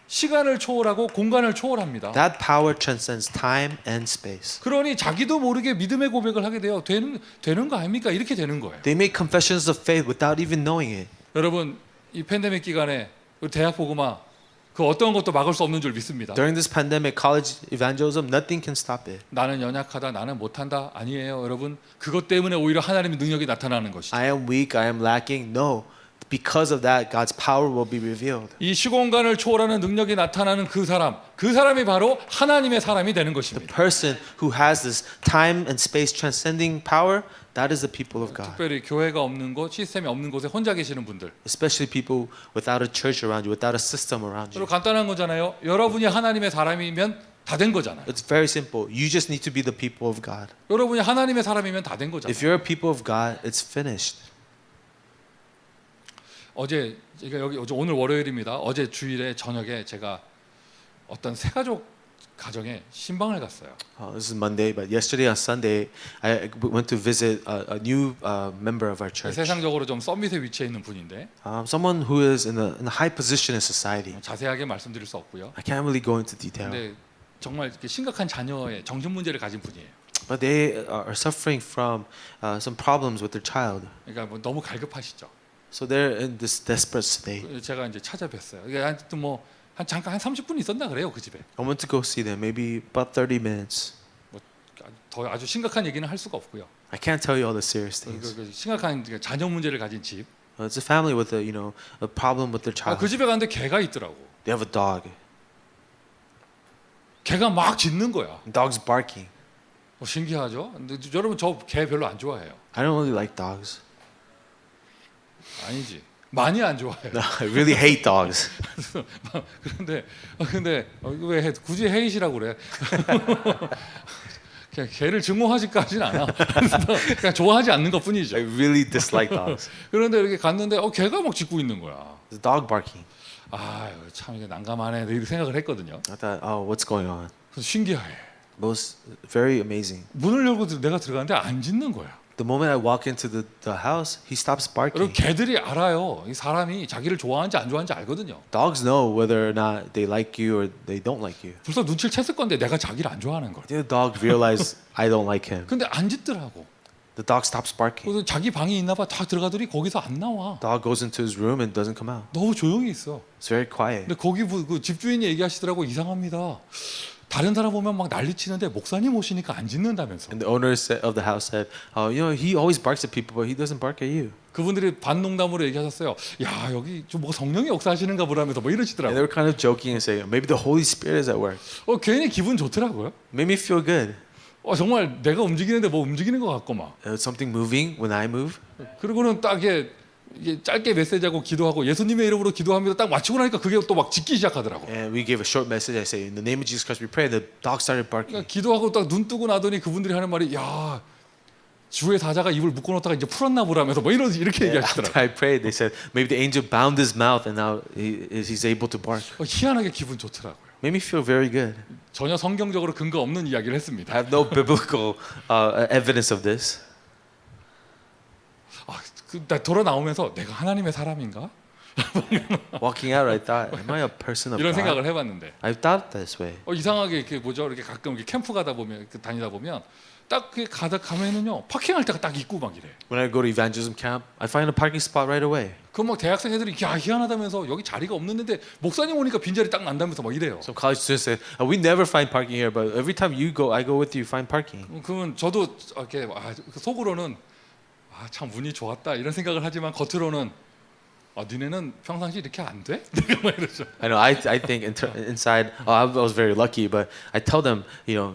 시간을 초월하고 공간을 초월합니다. That power transcends time and space. 그러니 자기도 모르게 믿음의 고백을 하게 돼요. 되는 거 아닙니까? 이렇게 되는 거예요. They make confessions of faith without even knowing it. 여러분, 이 팬데믹 기간에 우리 대학 복음화 그 어떤 것도 막을 수 없는 줄 믿습니다. During this pandemic, college evangelism, nothing can stop it. 나는 연약하다, 나는 못한다 아니에요, 여러분. 그것 때문에 오히려 하나님의 능력이 나타나는 것이죠. I am weak, I am lacking. No. Because of that, God's power will be revealed. 이 시공간을 초월하는 능력이 나타나는 그 사람이 바로 하나님의 사람이 되는 The 것입니다. person who has this time and space transcending power, that is the people of God. 특별히 교회가 없는 곳, 시스템이 없는 곳에 혼자 계시는 분들. Especially people without a church around you, without a system around you. 그리고 간단한 거잖아요. 여러분이 하나님의 사람이면 다 된 거잖아요. It's very simple. You just need to be the people of God. 여러분이 하나님의 사람이면 다 된 거잖아요. If you're a people of God, it's finished. 어제 오늘 월요일입니다. 어제 주일에 저녁에 제가 어떤 세 가족 가정에 신방을 갔어요. This is Monday, but yesterday on Sunday, I went to visit a new member of our church. 세상적으로 좀 썸밋에 위치해 있는 분인데 Someone who is in a high position in society. 자세하게 말씀드릴 수 없고요. I can't really go into detail. 근데 정말 이렇게 심각한 자녀의 정신 문제를 가진 분이에요. But they are suffering from some problems with their child. 그러니까 뭐 너무 갈급하시죠. So they're in this desperate state. 제가 이제 찾아뵀어요. 그러니까 한 잠깐 한 30분 있었나 그래요 그 집에. I went to go see them, maybe about 30 minutes. 더 아주 심각한 얘기는 할 수가 없고요. I can't tell you all the serious things. 그 심각한 자녀 문제를 가진 집. It's a family with a problem with their child. 그 집에 갔는데 개가 있더라고. They have a dog. 개가 막 짖는 거야. The dog's barking. 신기하죠? 근데 여러분 저 개 별로 안 좋아해요. I don't really like dogs. 아니지. 많이 안 좋아해요. No, I really hate dogs. 근데 왜 굳이 헤이시라고 그래? 개를 증오하지까지는 않아. 그냥 좋아하지 않는 I 것뿐이죠. really dislike dogs. 그런데 이렇게 갔는데 개가 막 짖고 있는 거야. The dog barking. 아, 참 이게 난감하네. 이렇게 생각을 했거든요. I thought, oh, what's going on? 그래서 신기해. Most very amazing. 문을 열고 내가 들어가는데 안 짖는 거야. The moment I walk into the house, he stops 여러분 barking. 개들이 알아요. 이 사람이 자기를 좋아하는지 안 좋아하는지 알거든요. Dogs know whether or not they like you or they don't like you. 벌써 눈치를 챘을 건데 내가 자기를 안 좋아하는 걸. The dog realizes I don't like him. 근데 안 짖더라고. The dog stops barking. 그래서 자기 방에 있나 봐. 다 들어가더니 거기서 안 나와. Dog goes into his room and doesn't come out. 너무 조용히 있어. It's very quiet. 근데 거기 그 집주인이 얘기하시더라고. 이상합니다. 다른 사람 보면 막 난리치는데 목사님 오시니까 안 짖는다면서. And the owner of the house said, you know, he always barks at people, but he doesn't bark at you. 그분들이 반농담으로 얘기하셨어요. 야 여기 좀 뭐 성령이 역사하시는가 보라면서 뭐 And 이러시더라고. they were kind of joking and saying, maybe the Holy Spirit is at work. 괜히 기분 좋더라고요. Made me feel good. 정말 내가 움직이는데 뭐 움직이는 것 같고 막. Something moving when I move. 그리고는 딱 이게 짧게 메시지하고 기도하고 예수님의 이름으로 기도합니다. 딱 맞추고 나니까 그게 또 막 짖기 시작하더라고. And we gave a short message. I say, in the name of Jesus Christ, we pray. The dog started barking. 그러니까 기도하고 딱 눈 뜨고 나더니 그분들이 하는 말이 야 주의 사자가 입을 묶어놓다가 이제 풀었나 보라면서 뭐 이렇게 After 얘기하시더라고. I prayed, they said, maybe the angel bound his mouth and now he's able to bark. 희한하게 기분 좋더라고요. Made me feel very good. 전혀 성경적으로 근거 없는 이야기를 I 했습니다. have no biblical evidence of this. 나 돌아 나오면서 내가 하나님의 사람인가? Walking out, I thought, am I a person of 이런 God? 생각을 해봤는데 I thought this way. 이상하게 이렇게 뭐죠? 이렇게 가끔 이렇게 캠프 가다 보면 다니다 보면 딱 가면은요 파킹할 때가 딱 있고 막 이래. When I go to evangelism camp, I find a parking spot right away. 그럼 막 대학생 애들이 야 희한하다면서 여기 자리가 없는데 목사님 오니까 빈자리 딱 난다면서 막 이래요. Some college students say, we never find parking here, but every time you go, I go with you, find parking. 그러면 저도 이렇게 속으로는 참 운이 좋았다 이런 생각을 하지만 겉으로는 니네는 평상시 이렇게 안 돼? 내가 막 이러죠. I know. I think inside, I was very lucky, but I tell them,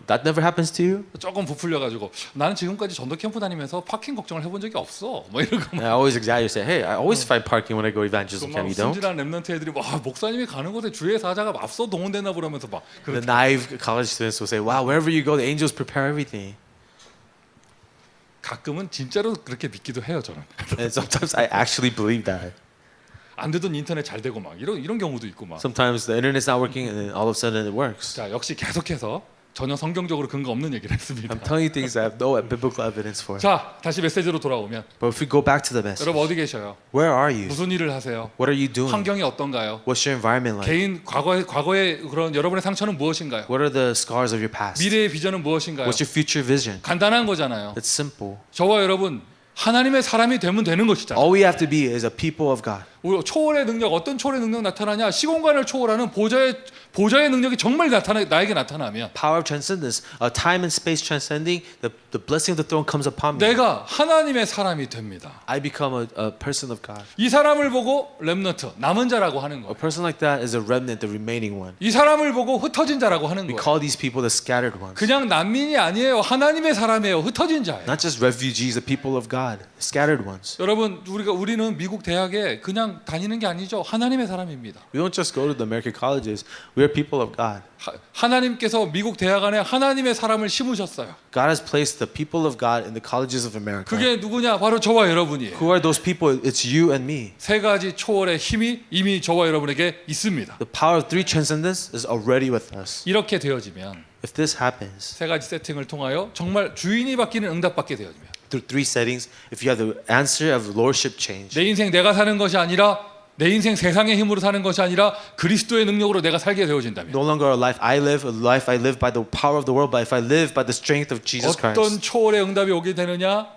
that never happens to you. 조금 부풀려가지고 나는 지금까지 전도 캠프 다니면서 파킹 걱정을 해본 적이 없어. 뭐 이러고 And I always exaggerate, say, hey, I always find parking when I go evangelism camp. 막 You don't? 순진한 랩런트 애들이 와 목사님이 가는 곳에 주의 사자가 앞서 동원됐나 보라면서 막 The naive college students will say, wow, wherever you go, the angels prepare everything. 가끔은 진짜로 그렇게 믿기도 해요 저는. And sometimes I actually believe that. 안 되던 인터넷 잘 되고 막 이런 경우도 있고 막. Sometimes the internet's not working, and then all of a sudden it works. 자 역시 계속해서 전혀 성경적으로 근거 없는 얘기를 했습니다. I'm telling you things I have no biblical evidence for. 자 다시 메시지로 돌아오면 But if we go back to the message, 여러분 어디 계셔요? where are you? 무슨 일을 하세요? What are you doing? 환경이 어떤가요? What's your environment like? 개인 과거의 그런 여러분의 상처는 무엇인가요? What are the scars of your past? 미래의 비전은 무엇인가요? What's your future vision? 간단한 거잖아요. It's simple. 저와 여러분 하나님의 사람이 되면 되는 것이잖아요. All we have to be is a people of God. 우리 초월의 능력 어떤 초월의 능력 나타나냐? 시공간을 초월하는 보좌의 능력이 정말 나에게 나타나면 Power of transcendence, time and space transcending, the blessing of the throne comes upon me. 내가 하나님의 사람이 됩니다. I become a person of God. 이 사람을 보고 렘넌트 남은 자라고 하는 A 거예요. person like that is a remnant, the remaining one. 이 사람을 보고 흩어진 자라고 하는 We 거예요. call these people the scattered ones. 그냥 난민이 아니에요. 하나님의 사람이에요. 흩어진 자예요. Not just refugees, the people of God, scattered ones. 여러분 우리는 미국 대학에 그냥 다니는 게 아니죠. 하나님의 사람입니다. We don't just go to the American colleges. We are people of God. 하나님께서 미국 대학 안에 하나님의 사람을 심으셨어요. God has placed the people of God in the colleges of America. 그게 누구냐? 바로 저와 여러분이에요. Who are those people? It's you and me. 세 가지 초월의 힘이 이미 저와 여러분에게 있습니다. The power of three transcendence is already with us. 이렇게 되어지면 If this happens, 세 가지 세팅을 통하여 정말 주인이 바뀌는 응답받게 되어지면 through three settings, if you have the answer of lordship change, 내 인생 내가 사는 것이 아니라 내 인생 세상의 힘으로 사는 것이 아니라 그리스도의 능력으로 내가 살게 되어진다면 no longer a life I live by the power of the world, but if I live by the strength of Jesus 어떤 Christ. 초월의 응답이 오게 되느냐?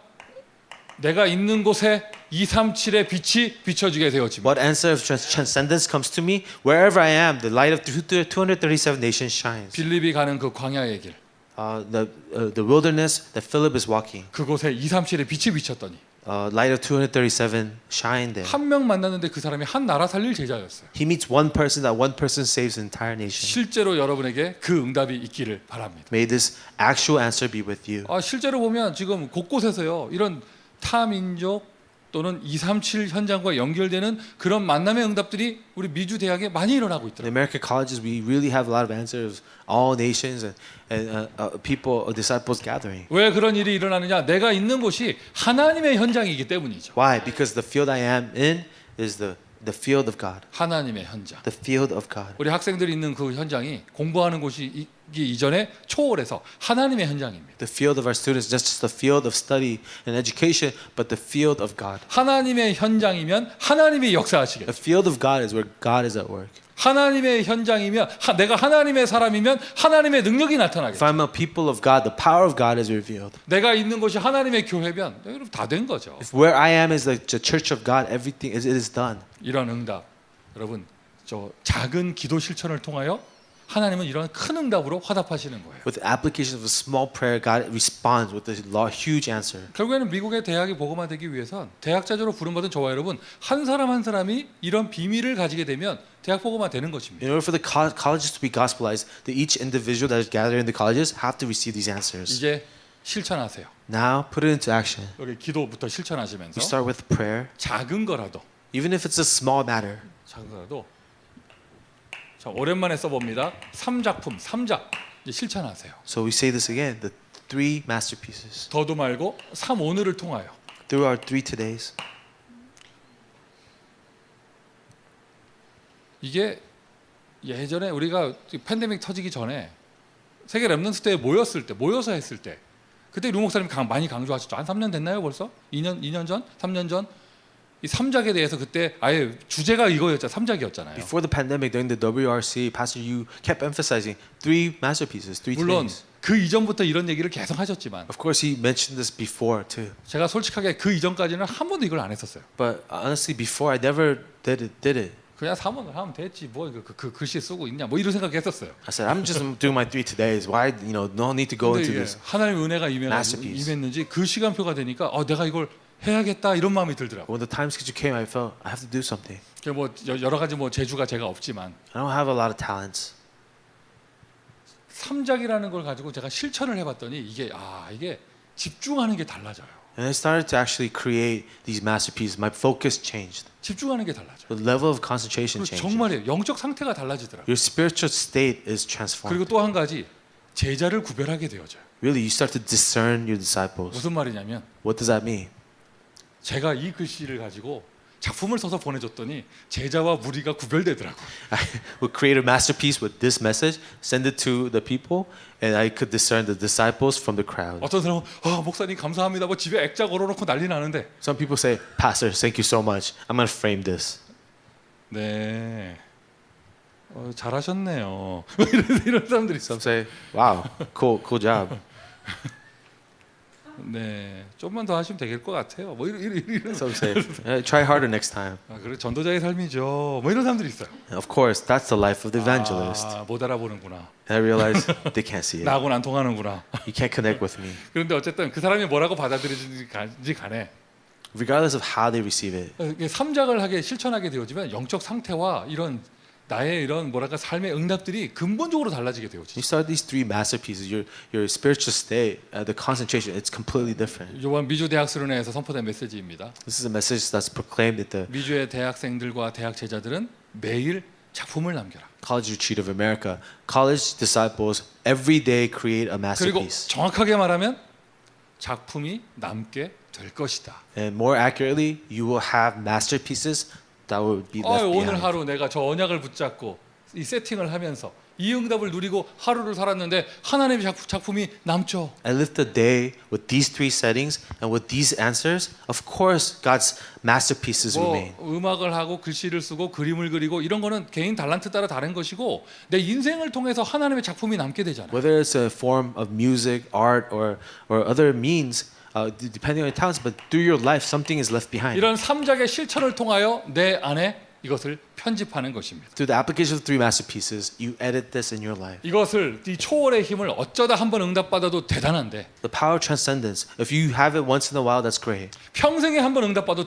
내가 있는 곳에 237의 빛이 비춰지게 되어집니다. What answer of transcendence comes to me? Wherever I am, the light of 237 nations shines. 빌립이 가는 그 광야의 길, The wilderness that Philip is walking, 그곳에 237의 빛이 비쳤더니 light of 237 shine there. 한 명 만났는데 그 사람이 한 나라 살릴 제자였어요. He meets one person, that one person saves the entire nation. 실제로 여러분에게 그 응답이 있기를 바랍니다. May this actual answer be with you. 실제로 보면 지금 곳곳에서요 이런 타민족 또는 237 현장과 연결되는 그런 만남의 응답들이 우리 미주 대학에 많이 일어나고 In 있더라고요. American colleges, we really have a lot of answers, all nations and people, disciples gathering. 왜 그런 일이 일어나느냐? 내가 있는 곳이 하나님의 현장이기 때문이죠. Why? Because the field I am in is the field of God. 하나님의 현장. The field of God. 우리 학생들이 있는 그 현장이 공부하는 곳이 이전에 초월해서 하나님의 현장입니다. The field of our students is not just the field of study and education, but the field of God. 하나님의 현장이면 하나님이 역사하시겠죠. The field of God is where God is at work. 하나님의 현장이면 내가 하나님의 사람이면 하나님의 능력이 If 나타나겠죠. I'm a people of God, the power of God is revealed. 내가 있는 곳이 하나님의 교회면 여러분 다 된 거죠. If where I am is the church of God, everything it is done. 이런 응답, 여러분 저 작은 기도 실천을 통하여 하나님은 이런 큰 응답으로 화답하시는 거예요. With the application of a small prayer, God responds with a huge answer. 결국에는 미국의 대학이 복음화되기 위해선 대학자적으로 부름받은 저와 여러분 한 사람 한 사람이 이런 비밀을 가지게 되면 대학 복음화 되는 것입니다. In order for the colleges to be gospelized, each individual that is gathered in the colleges have to receive these answers. 이제 실천하세요. Now put it into action. 여기 기도부터 실천하시면서 We start with prayer, 작은 거라도 even if it's a small matter. 작은 거라도 자, 오랜만에 써봅니다. 3작품, 3작 이제 실천하세요. So we say this again, the 3 masterpieces. 더도 말고 3 오늘을 통하여 Through our 3 todays. 이게 예전에 우리가 팬데믹 터지기 전에 세계 랩넌트 때에 모여서 했을 때 그때 류 목사님 많이 강조하셨죠. 한 3년 됐나요 벌써? 2년 전? 3년 전? 이 3작에 대해서 그때 아예 주제가 이거였잖아요. 3작이었잖아요. Before the pandemic, during the WRC, Pastor, you kept emphasizing 3 masterpieces, 3 물론 todays. 그 이전부터 이런 얘기를 계속 하셨지만 Of course, he mentioned this before too. 제가 솔직하게 그 이전까지는 한 번도 이걸 안 했었어요. But honestly, before I never did it. 그냥 3원을 하면 됐지 뭐 그 글씨 쓰고 있냐 뭐 이런 생각했었어요. I said, I'm just doing my 3 todays. Why, no need to go 근데 into 이게 this. 하나님의 은혜가 Masterpiece. 임했는지 그 시간표가 되니까 내가 이걸 해야겠다 이런 마음이 들더라고요. When the time schedule came, I felt I have to do something. 뭐 여러 가지 뭐 재주가 제가 없지만 I don't have a lot of talents. 3작이라는 걸 가지고 제가 실천을 해봤더니 이게 집중하는 게 달라져요. And I started to actually create these masterpieces. My focus changed. 집중하는 게 달라져요. The level of concentration 그리고 changed. 정말이에요. 영적 상태가 달라지더라고요. Your spiritual state is transformed. 그리고 또 한 가지 제자를 구별하게 되어져요. Really, you start to discern your disciples. 무슨 말이냐면 What does that mean? 제가 이 글씨를 가지고 작품을 써서 보내줬더니 제자와 무리가 구별되더라고요. I would create a masterpiece with this message, send it to the people, and I could discern the disciples from the crowd. 어떤 사람은 목사님 감사합니다. 뭐 집에 액자 걸어놓고 난리 나는데 Some people say, Pastor, thank you so much. I'm going to frame this. 네 잘하셨네요. 이런 사람들이 있어. Some say, wow, cool job. 네 좀만 더 하시면 되길 것 같아요. 뭐 이런 Some say, try harder next time. 그래 전도자의 삶이죠. 뭐 이런 사람들이 있어요. And of course, that's the life of the evangelist. 못 알아보는구나. And I realized they can't see it. 나하고는 안 통하는구나. You can't connect with me. 그런데 어쨌든 그 사람이 뭐라고 받아들이는지 간에 Regardless of how they receive it. 3작을 하게 실천하게 되어지면 영적 상태와 이런 나의 이런 삶의 응답들이 근본적으로 달라지게 되어지죠. You start these 3 masterpieces, your spiritual state, the concentration, it's completely different. 요번 미주 대학 수련회에서 선포된 메시지입니다. This is a message that's proclaimed at the 미주의 대학생들과 대학 제자들은 매일 작품을 남겨라. College Retreat of America. College disciples every day create a 그리고 masterpiece. 정확하게 말하면 작품이 남게 될 것이다. And more accurately, you will have masterpieces that will be left 오늘 behind. 하루 내가 저 언약을 붙잡고 이 세팅을 하면서 이 응답을 누리고 하루를 살았는데 하나님의 작품이 남죠. I lived the day with these 3 settings and with these answers. Of course, God's masterpieces remain. 음악을 하고 글씨를 쓰고 그림을 그리고 이런 거는 개인 달란트 따라 다른 것이고 내 인생을 통해서 하나님의 작품이 남게 되잖아요. Whether it's a form of music, art, or other means, depending on your talents, but through your life, something is left behind. 이런 3작의 실천을 통하여 내 안에 이것을 편집하는 것입니다. Through the application of 3 masterpieces, you edit this in your life. 이것을 이 초월의 힘을 어쩌다 한번 응답받아도 대단한데 The power of transcendence. If you have it once in a while, that's great. 평생에 한번 응답받아도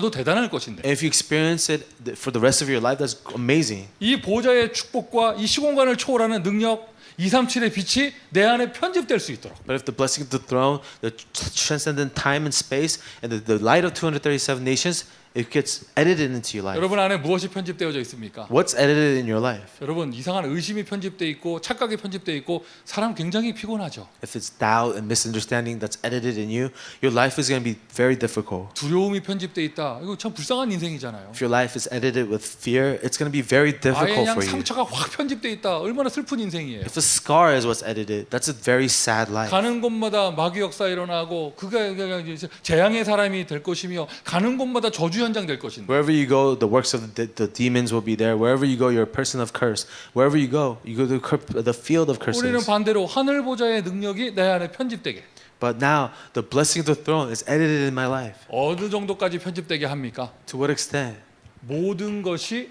대단할 것인데 And if you experience it for the rest of your life, that's amazing. 이 보좌의 축복과 이 시공간을 초월하는 능력 237의 빛이 내 안에 편집될 수 있도록 But if the blessing of the throne, the transcendent time and space, and the light of 237 nations it gets edited into your life. 여러분 안에 무엇이 편집되어져 있습니까? What's edited in your life? 여러분 이상한 의심이 편집돼 있고 착각이 편집돼 있고 사람 굉장히 피곤하죠. If it's doubt and misunderstanding that's edited in you, your life is going to be very difficult. 두려움이 편집돼 있다. 이거 참 불쌍한 인생이잖아요. If your life is edited with fear, it's going to be very 아예 difficult 그냥 for you. 상처가 확 편집돼 있다. 얼마나 슬픈 인생이에요. If a scar is what's edited, that's a very sad life. 가는 곳마다 마귀 역사 일어나고 그가 이제 재앙의 사람이 될 것이며 가는 곳마다 저주 현장 될 것인데 Wherever you go, the works of the demons will be there. Wherever you go, you're a person of curse. Wherever you go to the field of 우리는 curses. 반대로 하늘 보좌의 능력이 내 안에 편집되게 But now, the blessing of the throne is edited in my life. 어느 정도까지 편집되게 합니까? To what extent? 모든 것이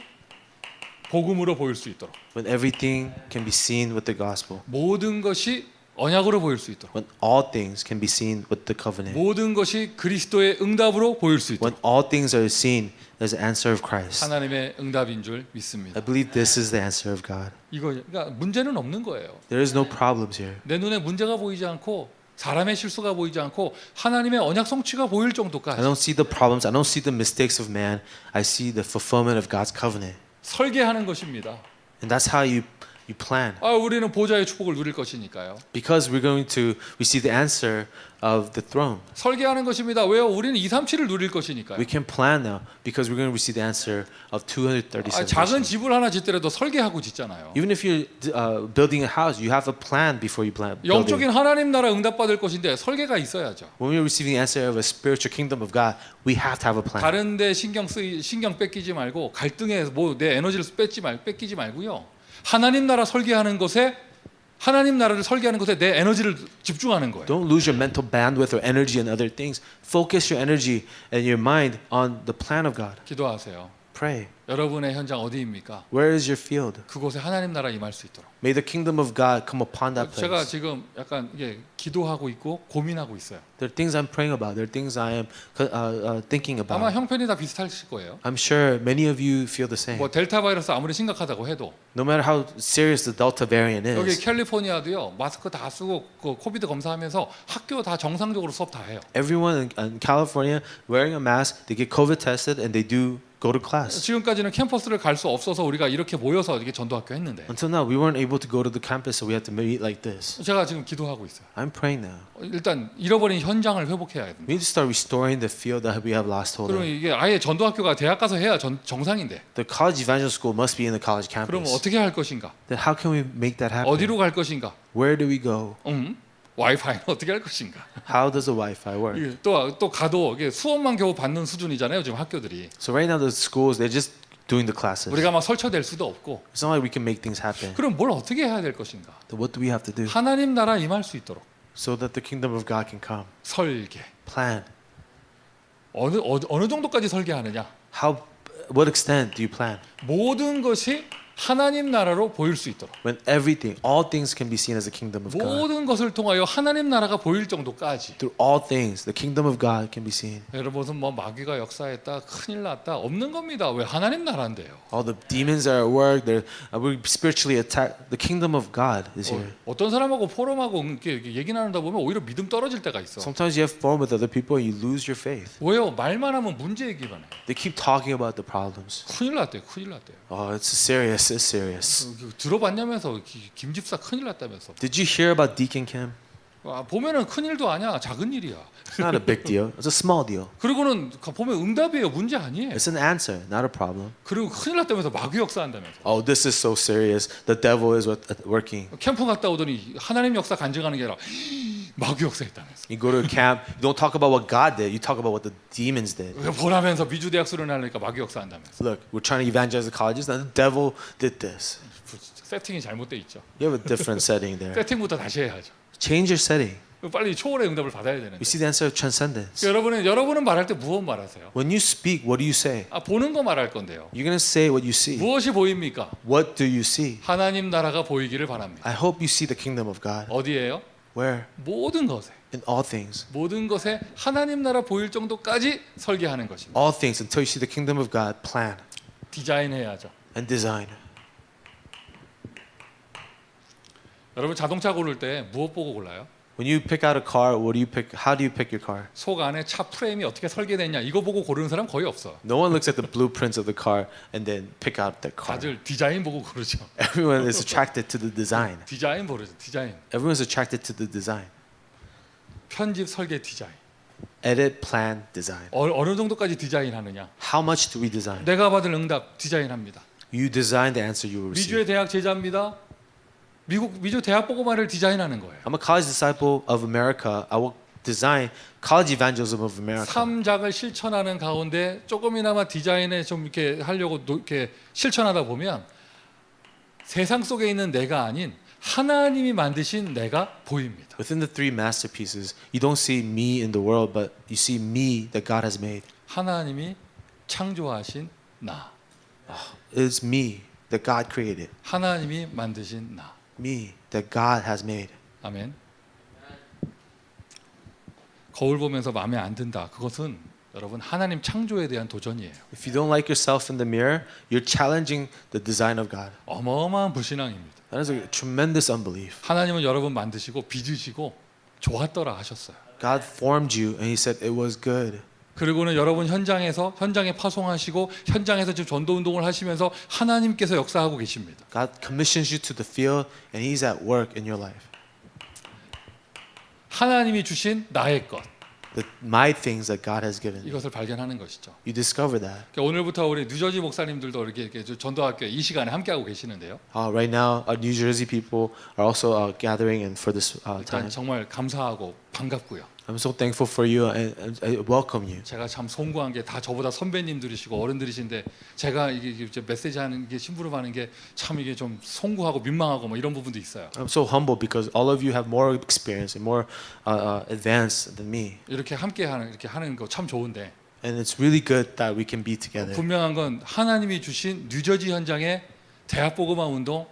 복음으로 보일 수 있도록 When everything can be seen with the gospel. 모든 것이 언약으로 보일 수 있도록 When all things can be seen with the covenant. 모든 것이 그리스도의 응답으로 보일 수 When 있도록 all things are seen as the answer of Christ. 하나님의 응답인 줄 믿습니다. I believe this is the answer of God. 이거 그러니까 문제는 없는 거예요. There is no problems here. 내 눈에 문제가 보이지 않고 사람의 실수가 보이지 않고 하나님의 언약 성취가 보일 I 정도까지 don't see the problems. I don't see the mistakes of man. I see the fulfillment of God's covenant. 설계하는 것입니다. And that's how you plan. 우리는 보좌의 축복을 누릴 것이니까요. Because we're going to receive the answer of the throne. 설계하는 것입니다. 왜요? 우리는 237을 누릴 것이니까요. We can plan now because we're going to receive the answer of 237. 작은 집을 하나 짓더라도 설계하고 짓잖아요. Even if you're building a house, you have a plan before you build 영적인 it. 하나님 나라 응답받을 것인데 설계가 있어야죠. When we're receiving the answer of a spiritual kingdom of God, we have to have a plan. 다른데 신경 뺏기지 말고 갈등에 뭐 내 에너지를 뺏기지 말고요. 하나님 나라 설계하는 것에 하나님 나라를 설계하는 것에 내 에너지를 집중하는 거예요. Don't lose your mental bandwidth or energy on other things. Focus your energy and your mind on the plan of God. 기도하세요. Pray. 여러분의 현장 어디입니까? Where is your field? 그곳에 하나님 나라 임할 수 있도록. May the kingdom of God come upon that 제가 place. 지금 약간 이게 기도하고 있고 고민하고 있어요. There are things I'm praying about. There are things I am thinking 아마 about. 형편이 다 비슷하실 거예요. I'm sure many of you feel the same. 뭐 델타 바이러스 아무리 심각하다고 해도 No matter how serious the Delta variant 여기 is, 캘리포니아도요 마스크 다 쓰고 그 코비드 검사하면서 학교 다 정상적으로 수업 다 해요. everyone in California wearing a mask, they get COVID tested and they do go to class. 지금까지는 캠퍼스를 갈 수 없어서 우리가 이렇게 모여서 이렇게 전도학교 했는데 Until now, we weren't able to go to the campus, so we had to meet like this. 제가 지금 기도하고 있어요. I'm praying now. 일단 잃어버린 현장을 회복해야 됩니다. We need to start restoring the field that we have lost hold 그러면 of. 이게 아예 전도학교가 대학 가서 해야 정상인데 The college evangelical school must be in the college 그럼 campus. 어떻게 할 것인가? Then how can we make that happen? 어디로 갈 것인가? Where do we go? 와이파이는 어떻게 할 것인가? How does the Wi-Fi work? 이게 또 가도 이게 수업만 겨우 받는 수준이잖아요. 지금 학교들이 So right now, the schools, they're just doing the classes. 우리가 막 설쳐될 수도 없고 It's not like we can make things happen. 그럼 뭘 어떻게 해야 될 것인가? Then what do we have to do 하나님 나라 임할 수 있도록 so that the kingdom of God can come? 설계 Plan. 어느 정도까지 설계하느냐? What extent do you plan? 모든 것이 하나님 나라로 보일 수 있도록 When everything, all things can be seen as the kingdom of God. 모든 것을 통하여 하나님 나라가 보일 정도까지 Through all things, the kingdom of God can be seen. 여러분은 뭐 마귀가 역사했다 큰일 났다 없는 겁니다. 왜 하나님 나라인데요? All the demons are at work. We're spiritually attacked. The kingdom of God is here. 어떤 사람하고 포럼하고 이렇게 얘기 나누다 보면 오히려 믿음 떨어질 때가 있어. Sometimes you have fun with other people and you lose your faith. 왜요? 말만 하면 문제 얘기만 해. They keep talking about the problems. 큰일 났대요. 큰일 났대요. Oh, it's serious. It's serious. 들어봤냐면서 김 집사 큰일 났다면서. Did you hear about Deacon Kim? 보면은 큰 일도 아니야. 작은 일이야. It's not a big deal. It's a small deal. 그리고는 보면 응답이에요. 문제 아니에요. It's an answer, not a problem. 그리고 큰일 났다면서 마귀 역사한다면서. Oh, this is so serious. The devil is working. 캠프 갔다 오더니 하나님 역사 간증하는 게 아니라 마귀 역사했다면서. You go to a camp, you don't talk about what God did. You talk about what the demons did. 보라면서 미주 대학 수련하려니까 마귀 역사한다면서. Look, we're trying to evangelize the colleges, and the devil did this. 세팅이 잘못돼 있죠. You have a different setting there. 세팅부터 다시 해야죠. Change your setting. 빨리 초월의 응답을 받아야 되는데. We see the answer of transcendence. 여러분은 말할 때 무엇 말하세요? When you speak, what do you say? 보는 거 말할 건데요. You're going to say what you see. 무엇이 보입니까? What do you see? 하나님 나라가 보이기를 바랍니다. I hope you see the kingdom of God. 어디에요? Where? 모든 것에. In all things. 모든 것에 하나님 나라 보일 정도까지 설계하는 것입니다. All things until you see the kingdom of God. Plan 디자인해야죠. and design. 여러분 자동차 고를 때 무엇 보고 골라요? When you pick out a car, what do you pick? How do you pick your car? 속 안에 차 프레임이 어떻게 설계됐냐 이거 보고 고르는 사람 거의 없어. No one looks at the blueprints of the car and then pick out their car. 다들 디자인 보고 고르죠. Everyone is attracted to the design. 디자인 고르죠. 디자인. Everyone's attracted to the design. 편집 설계 디자인. Edit, plan, design. 어느 정도까지 디자인하느냐. How much do we design? 내가 받을 응답 디자인합니다. You design the answer you will receive. 미주의 대학 제자입니다. 미주 대학 보고만을 디자인하는 거예요. I'm a college disciple of America. I will design college evangelism of America. 삼작을 실천하는 가운데 조금이나마 디자인에 좀 이렇게 하려고 이렇게 실천하다 보면 세상 속에 있는 내가 아닌 하나님이 만드신 내가 보입니다. Within the three masterpieces, you don't see me in the world, but you see me that God has made. 하나님이 창조하신 나. It's me that God created. 하나님이 만드신 나. Me that God has made. 아멘. 거울 보면서 마음에 안 든다. 그것은 여러분 하나님 창조에 대한 도전이에요. If you don't like yourself in the mirror, you're challenging the design of God. 어마어마한 불신앙입니다. That is a tremendous unbelief. 하나님은 여러분 만드시고 빚으시고 좋았더라 하셨어요. God formed you and He said it was good. 그리고는 여러분 현장에 파송하시고 현장에서 지금 전도 운동을 하시면서 하나님께서 역사하고 계십니다. God commissions you to the field and He's at work in your life. 하나님이 주신 나의 것 My things that God has given. 이것을 발견하는 것이죠. You discover that. 그러니까 오늘부터 우리 뉴저지 목사님들도 이렇게 전도학교 이 시간에 함께하고 계시는데요. Right now, New Jersey people are also gathering and for this 일단 time. 정말 감사하고 반갑고요. I'm so thankful for you and I welcome you. 제가 참 송구한 게 다 저보다 선배님들이시고 어른들이신데 제가 이게 이제 메시지하는 게 심부름하는 게 참 이게 좀 송구하고 민망하고 뭐 이런 부분도 있어요. I'm so humble because all of you have more experience and more advanced than me. 이렇게 이렇게 하는 거 참 좋은데 And it's really good that we can be together. 분명한 건 하나님이 주신 뉴저지 현장의 대학 보고만 운동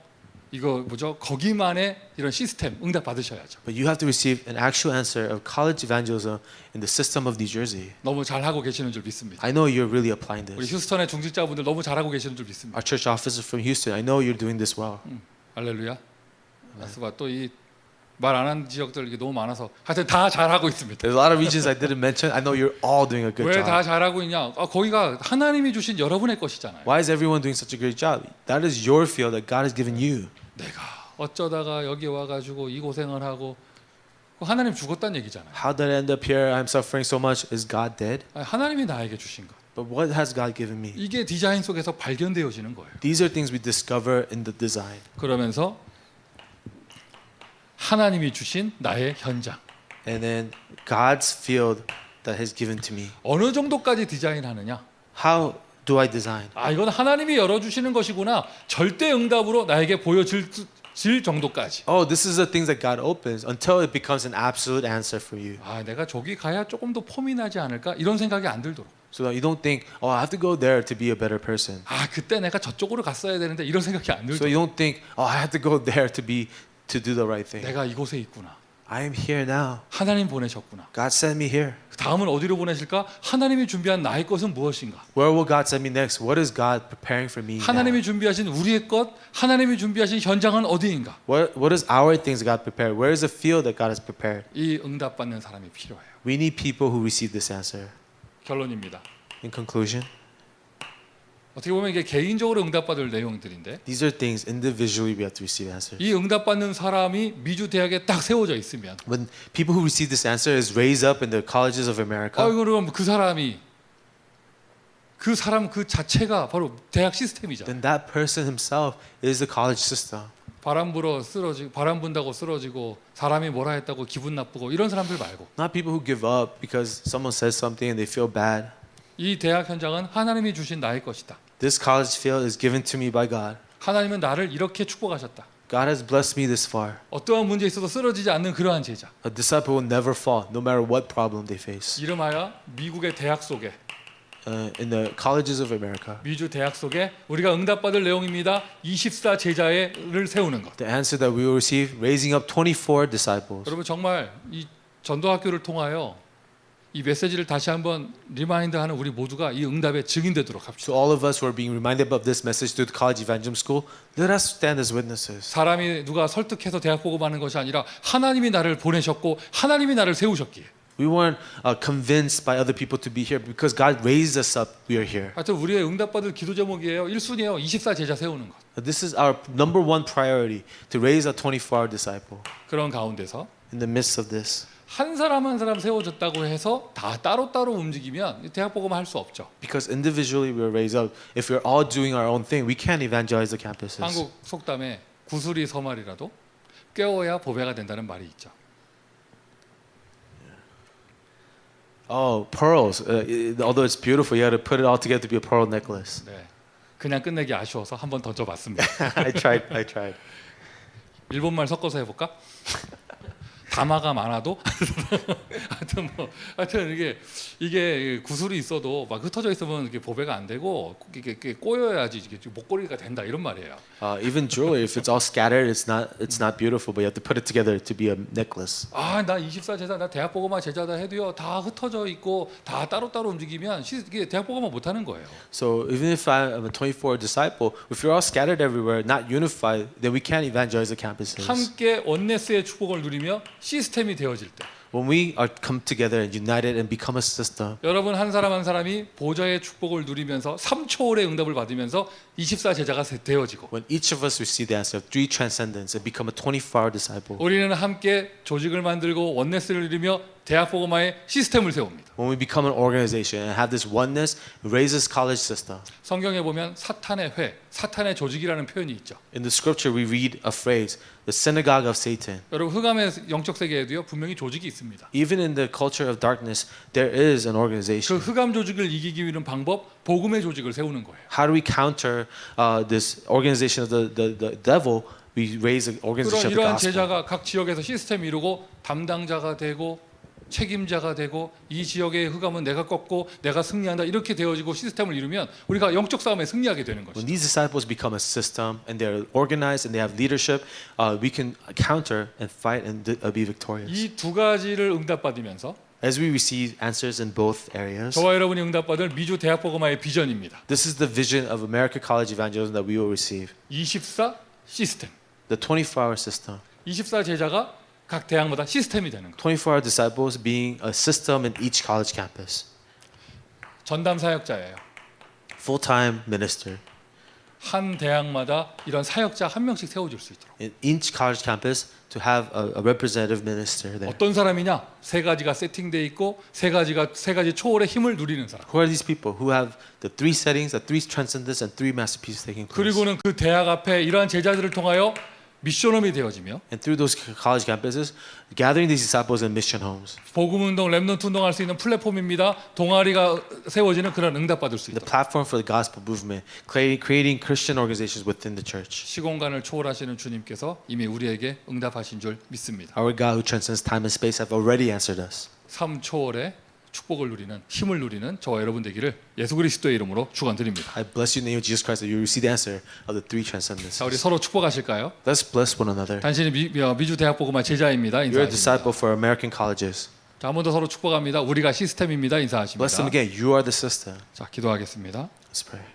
이거 뭐죠? 거기만의 이런 시스템 응답 받으셔야죠. But you have to receive an actual answer of college evangelism in the system of New Jersey. 너무 잘 하고 계시는 줄 믿습니다. I know you're really applying 우리 this. 휴스턴의 중직자분들 너무 잘하고 계시는 줄 믿습니다. Our church officers from Houston, I know you're doing this well. 할렐루야. 아스바 또 이 말 안 한 지역들 이게 너무 많아서 하여튼 다 잘하고 있습니다. There's a lot of regions I didn't mention. I know you're all doing a good 왜 다 job. 잘하고 있냐? 거기가 하나님이 주신 여러분의 것이잖아요. Why is everyone doing such a great job? That is your field that God has given you. 내가 어쩌다가 여기 와가지고 이 고생을 하고 하나님 죽었다는 얘기잖아요. How did I end up here? I'm suffering so much. Is God dead? 하나님이 나에게 주신 것. But what has God given me? 이게 디자인 속에서 발견되어지는 거예요. These are things we discover in the design. 그러면서 하나님이 주신 나의 현장. And then God's field that has given to me. 어느 정도까지 디자인하느냐? How do I design? 이건 하나님이 열어주시는 것이구나. 절대 응답으로 나에게 보여질 정도까지. Oh, this is the things that God opens until it becomes an absolute answer for you. 내가 저기 가야 조금 더 폼이 나지 않을까? 이런 생각이 안 들도록. So that you don't think, oh, I have to go there to be a better person. 그때 내가 저쪽으로 갔어야 되는데 이런 생각이 안 So 들도록. you don't think, oh, I have to go there to do the right thing. 내가 이곳에 있구나. I am here now. 하나님 보내셨구나. God sent me here. 다음은 어디로 보내실까? 하나님이 준비한 나의 것은 무엇인가? Where will God send me next? What is God preparing for me now? 하나님이 준비하신 우리의 것, 하나님이 준비하신 현장은 어디인가? What is our things God prepared? Where is the field that God has prepared? 이 응답받는 사람이 필요해요. We need people who receive this answer. 결론입니다. In conclusion, 어떻게 보면 이게 개인적으로 응답받을 내용들인데 these are things individually we have to receive answers. 이 응답받는 사람이 미주 대학에 딱 세워져 있으면 When people who receive this answer is raised up in the colleges of America, 그럼 그 사람 그 자체가 바로 대학 시스템이잖아. then that person himself is the college system. 바람 분다고 쓰러지고 사람이 뭐라 했다고 기분 나쁘고 이런 사람들 말고 Not people who give up because someone says something and they feel bad. 이 대학 현장은 하나님이 주신 나의 것이다. This college field is given to me by God. 하나님은 나를 이렇게 축복하셨다. God has blessed me this far. 어떠한 문제 있어도 쓰러지지 않는 그러한 제자. A disciple will never fall, no matter what problem they face. 이름하여 미국의 대학 속에 In the colleges of America, 미주 대학 속에 우리가 응답받을 내용입니다. 24 제자를 세우는 것. the answer that we will receive, raising up 24 disciples. 여러분 정말 이 전도학교를 통하여 이 메시지를 다시 한번 리마인드하는 우리 모두가 이 응답의 증인되도록 합시다. To all of us who are being reminded of this message through the College Evangelism School, let us stand as witnesses. 사람이 누가 설득해서 대학 복음하는 것이 아니라 하나님이 나를 보내셨고 하나님이 나를 세우셨기에. We weren't convinced by other people to be here because God raised us up. We are here. 하여튼 우리의 응답받을 기도 제목이에요. 1순위예요. 24 제자 세우는 것. This is our number one priority, to raise a 24-hour disciple. 그런 가운데서 In the midst of this, 한 사람 한 사람 세워졌다고 해서 다 따로따로 움직이면 대학 복음 할 수 없죠. because individually we are raised up. If we're all doing our own thing, we can't evangelize the campuses. 한국 속담에 구슬이 서말이라도 꿰어야 보배가 된다는 말이 있죠. Oh, pearls. Although it's beautiful, you had to put it all together to be a pearl necklace. 네, 그냥 끝내기 아쉬워서 한번 던져봤습니다. I tried. 일본말 섞어서 해볼까? 담화가 많아도 하여튼 이게 구슬이 있어도 막 흩어져 있으면 이게 보배가 안 되고 이게 꼬여야지 이게 목걸이가 된다 이런 말이에요. Even jewelry, if it's all scattered, it's not beautiful. But you have to put it together to be a necklace. 나 24 제자, 나 대학 복음화 제자다 해도요 다 흩어져 있고 다 따로따로 움직이면 이게 대학 복음화 못 하는 거예요. So even if I'm a 24 disciple, if you're all scattered everywhere, not unified, then we can't evangelize the campuses. 함께 원네스의 축복을 누리며 시스템이 되어질 때 When we are come together and united and become a system, 여러분 한 사람 한 사람이 보좌의 축복을 누리면서 3초월의 응답을 받으면서 24 제자가 되어지고 when each of us receive the answer of 3 transcendence and become a 24-hour disciple, 우리는 함께 조직을 만들고 원네스를 누리며 대학 복음화의 시스템을 세웁니다. when we become an organization and have this oneness, raises college system. 성경에 보면 사탄의 회, 사탄의 조직이라는 표현이 있죠. In the scripture, we read a phrase, the synagogue of Satan. 여러분 흑암의 영적 세계에도요 분명히 조직이 있습니다. Even in the culture of darkness, there is an 그 organization. 흑암 조직을 이기기 위한 방법, 복음의 조직을 세우는 거예요. How do we counter this organization of the devil? We raise an organization of the 이러한 gospel. 제자가 각 지역에서 시스템 이루고 담당자가 되고 책임자가 되고 이 지역의 흑암은 내가 꺾고 내가 승리한다 이렇게 되어지고 시스템을 이루면 우리가 영적 싸움에 승리하게 되는 When 것이죠. these disciples become a system and they're organized and they have leadership, we can counter and fight and be victorious. 이 두 가지를 응답받으면서 As we receive answers in both areas, 저와 여러분이 응답받을 미주 대학 복음화의 비전입니다. this is the vision of America College Evangelism that we will receive. 24 시스템. The 24-hour system. 24 제자가 각 대학마다 시스템이 되는 거. 24-hour disciples being a system in each college campus. 전담 사역자예요. Full-time minister. 한 대학마다 이런 사역자 한 명씩 세워줄 수 있도록. In each college campus to have a representative minister there. 어떤 사람이냐? 세 가지가 세팅돼 있고 세 가지 초월의 힘을 누리는 사람. Who are these people who have the 3 settings, the 3 transcendence, and 3 masterpieces taking place? 그리고는 그 대학 앞에 이러한 제자들을 통하여 미션홈이 되어지며 And through those college campuses, gathering these disciples in mission homes. 복음 운동, 렘넌트 운동할 수 있는 플랫폼입니다. 동아리가 세워지는 그런 응답받을 수 The 있도록. platform for the gospel movement, creating Christian organizations within the church. 시공간을 초월하시는 주님께서 이미 우리에게 응답하신 줄 믿습니다. Our God who transcends time and space have already answered us. 3초월의 축복을 누리는 힘을 누리는 저와 여러분 되기를 예수 그리스도의 이름으로 축원드립니다. I bless you in the name of Jesus Christ that you receive the answer of the 3 transcendences. 자, 우리 서로 축복하실까요? Let's bless one another. 당신이 미주 대학 복음화 제자입니다. You're a 인사하십니다. disciple for American colleges. 자, 한 번 더 서로 축복합니다. 우리가 시스템입니다. 인사하십니다. Bless them again. You are the system. 자, 기도하겠습니다. Let's pray.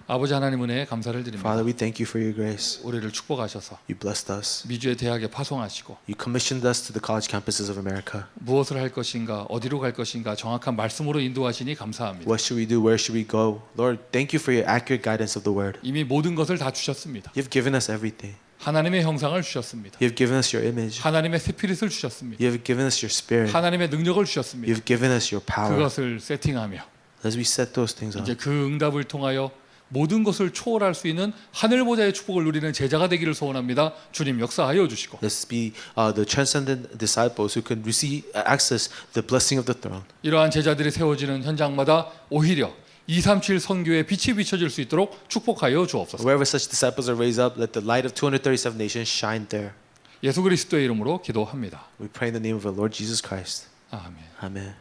아버지 하나님 은혜에 감사를 드립니다. Father, we thank you for your grace. 우리를 축복하셔서 You blessed us. 미주의 대학에 파송하시고 You commissioned us to the college campuses of America. 무엇을 할 것인가 어디로 갈 것인가 정확한 말씀으로 인도하시니 감사합니다. What should we do? Where should we go? Lord, thank you for your accurate guidance of the word. 이미 모든 것을 다 주셨습니다. You've given us everything. 하나님의 형상을 주셨습니다. You've given us your image. 하나님의 스피릿을 주셨습니다. You've given us your spirit. 하나님의 능력을 주셨습니다. You've given us your power. 그것을 세팅하며 As we set those things up, 이제 그 응답을 통하여 모든 것을 초월할 수 있는 하늘 보좌의 축복을 누리는 제자가 되기를 소원합니다. 주님 역사하여 주시고 let's be the transcendent disciples who can receive access the blessing of the throne. 이러한 제자들이 세워지는 현장마다 오히려 237 선교의 빛이 비춰질 수 있도록 축복하여 주옵소서. Wherever such disciples are raised up, let the light of 237 nations shine there. 예수 그리스도의 이름으로 기도합니다. We pray in the name of our Lord Jesus Christ. 아멘. Amen.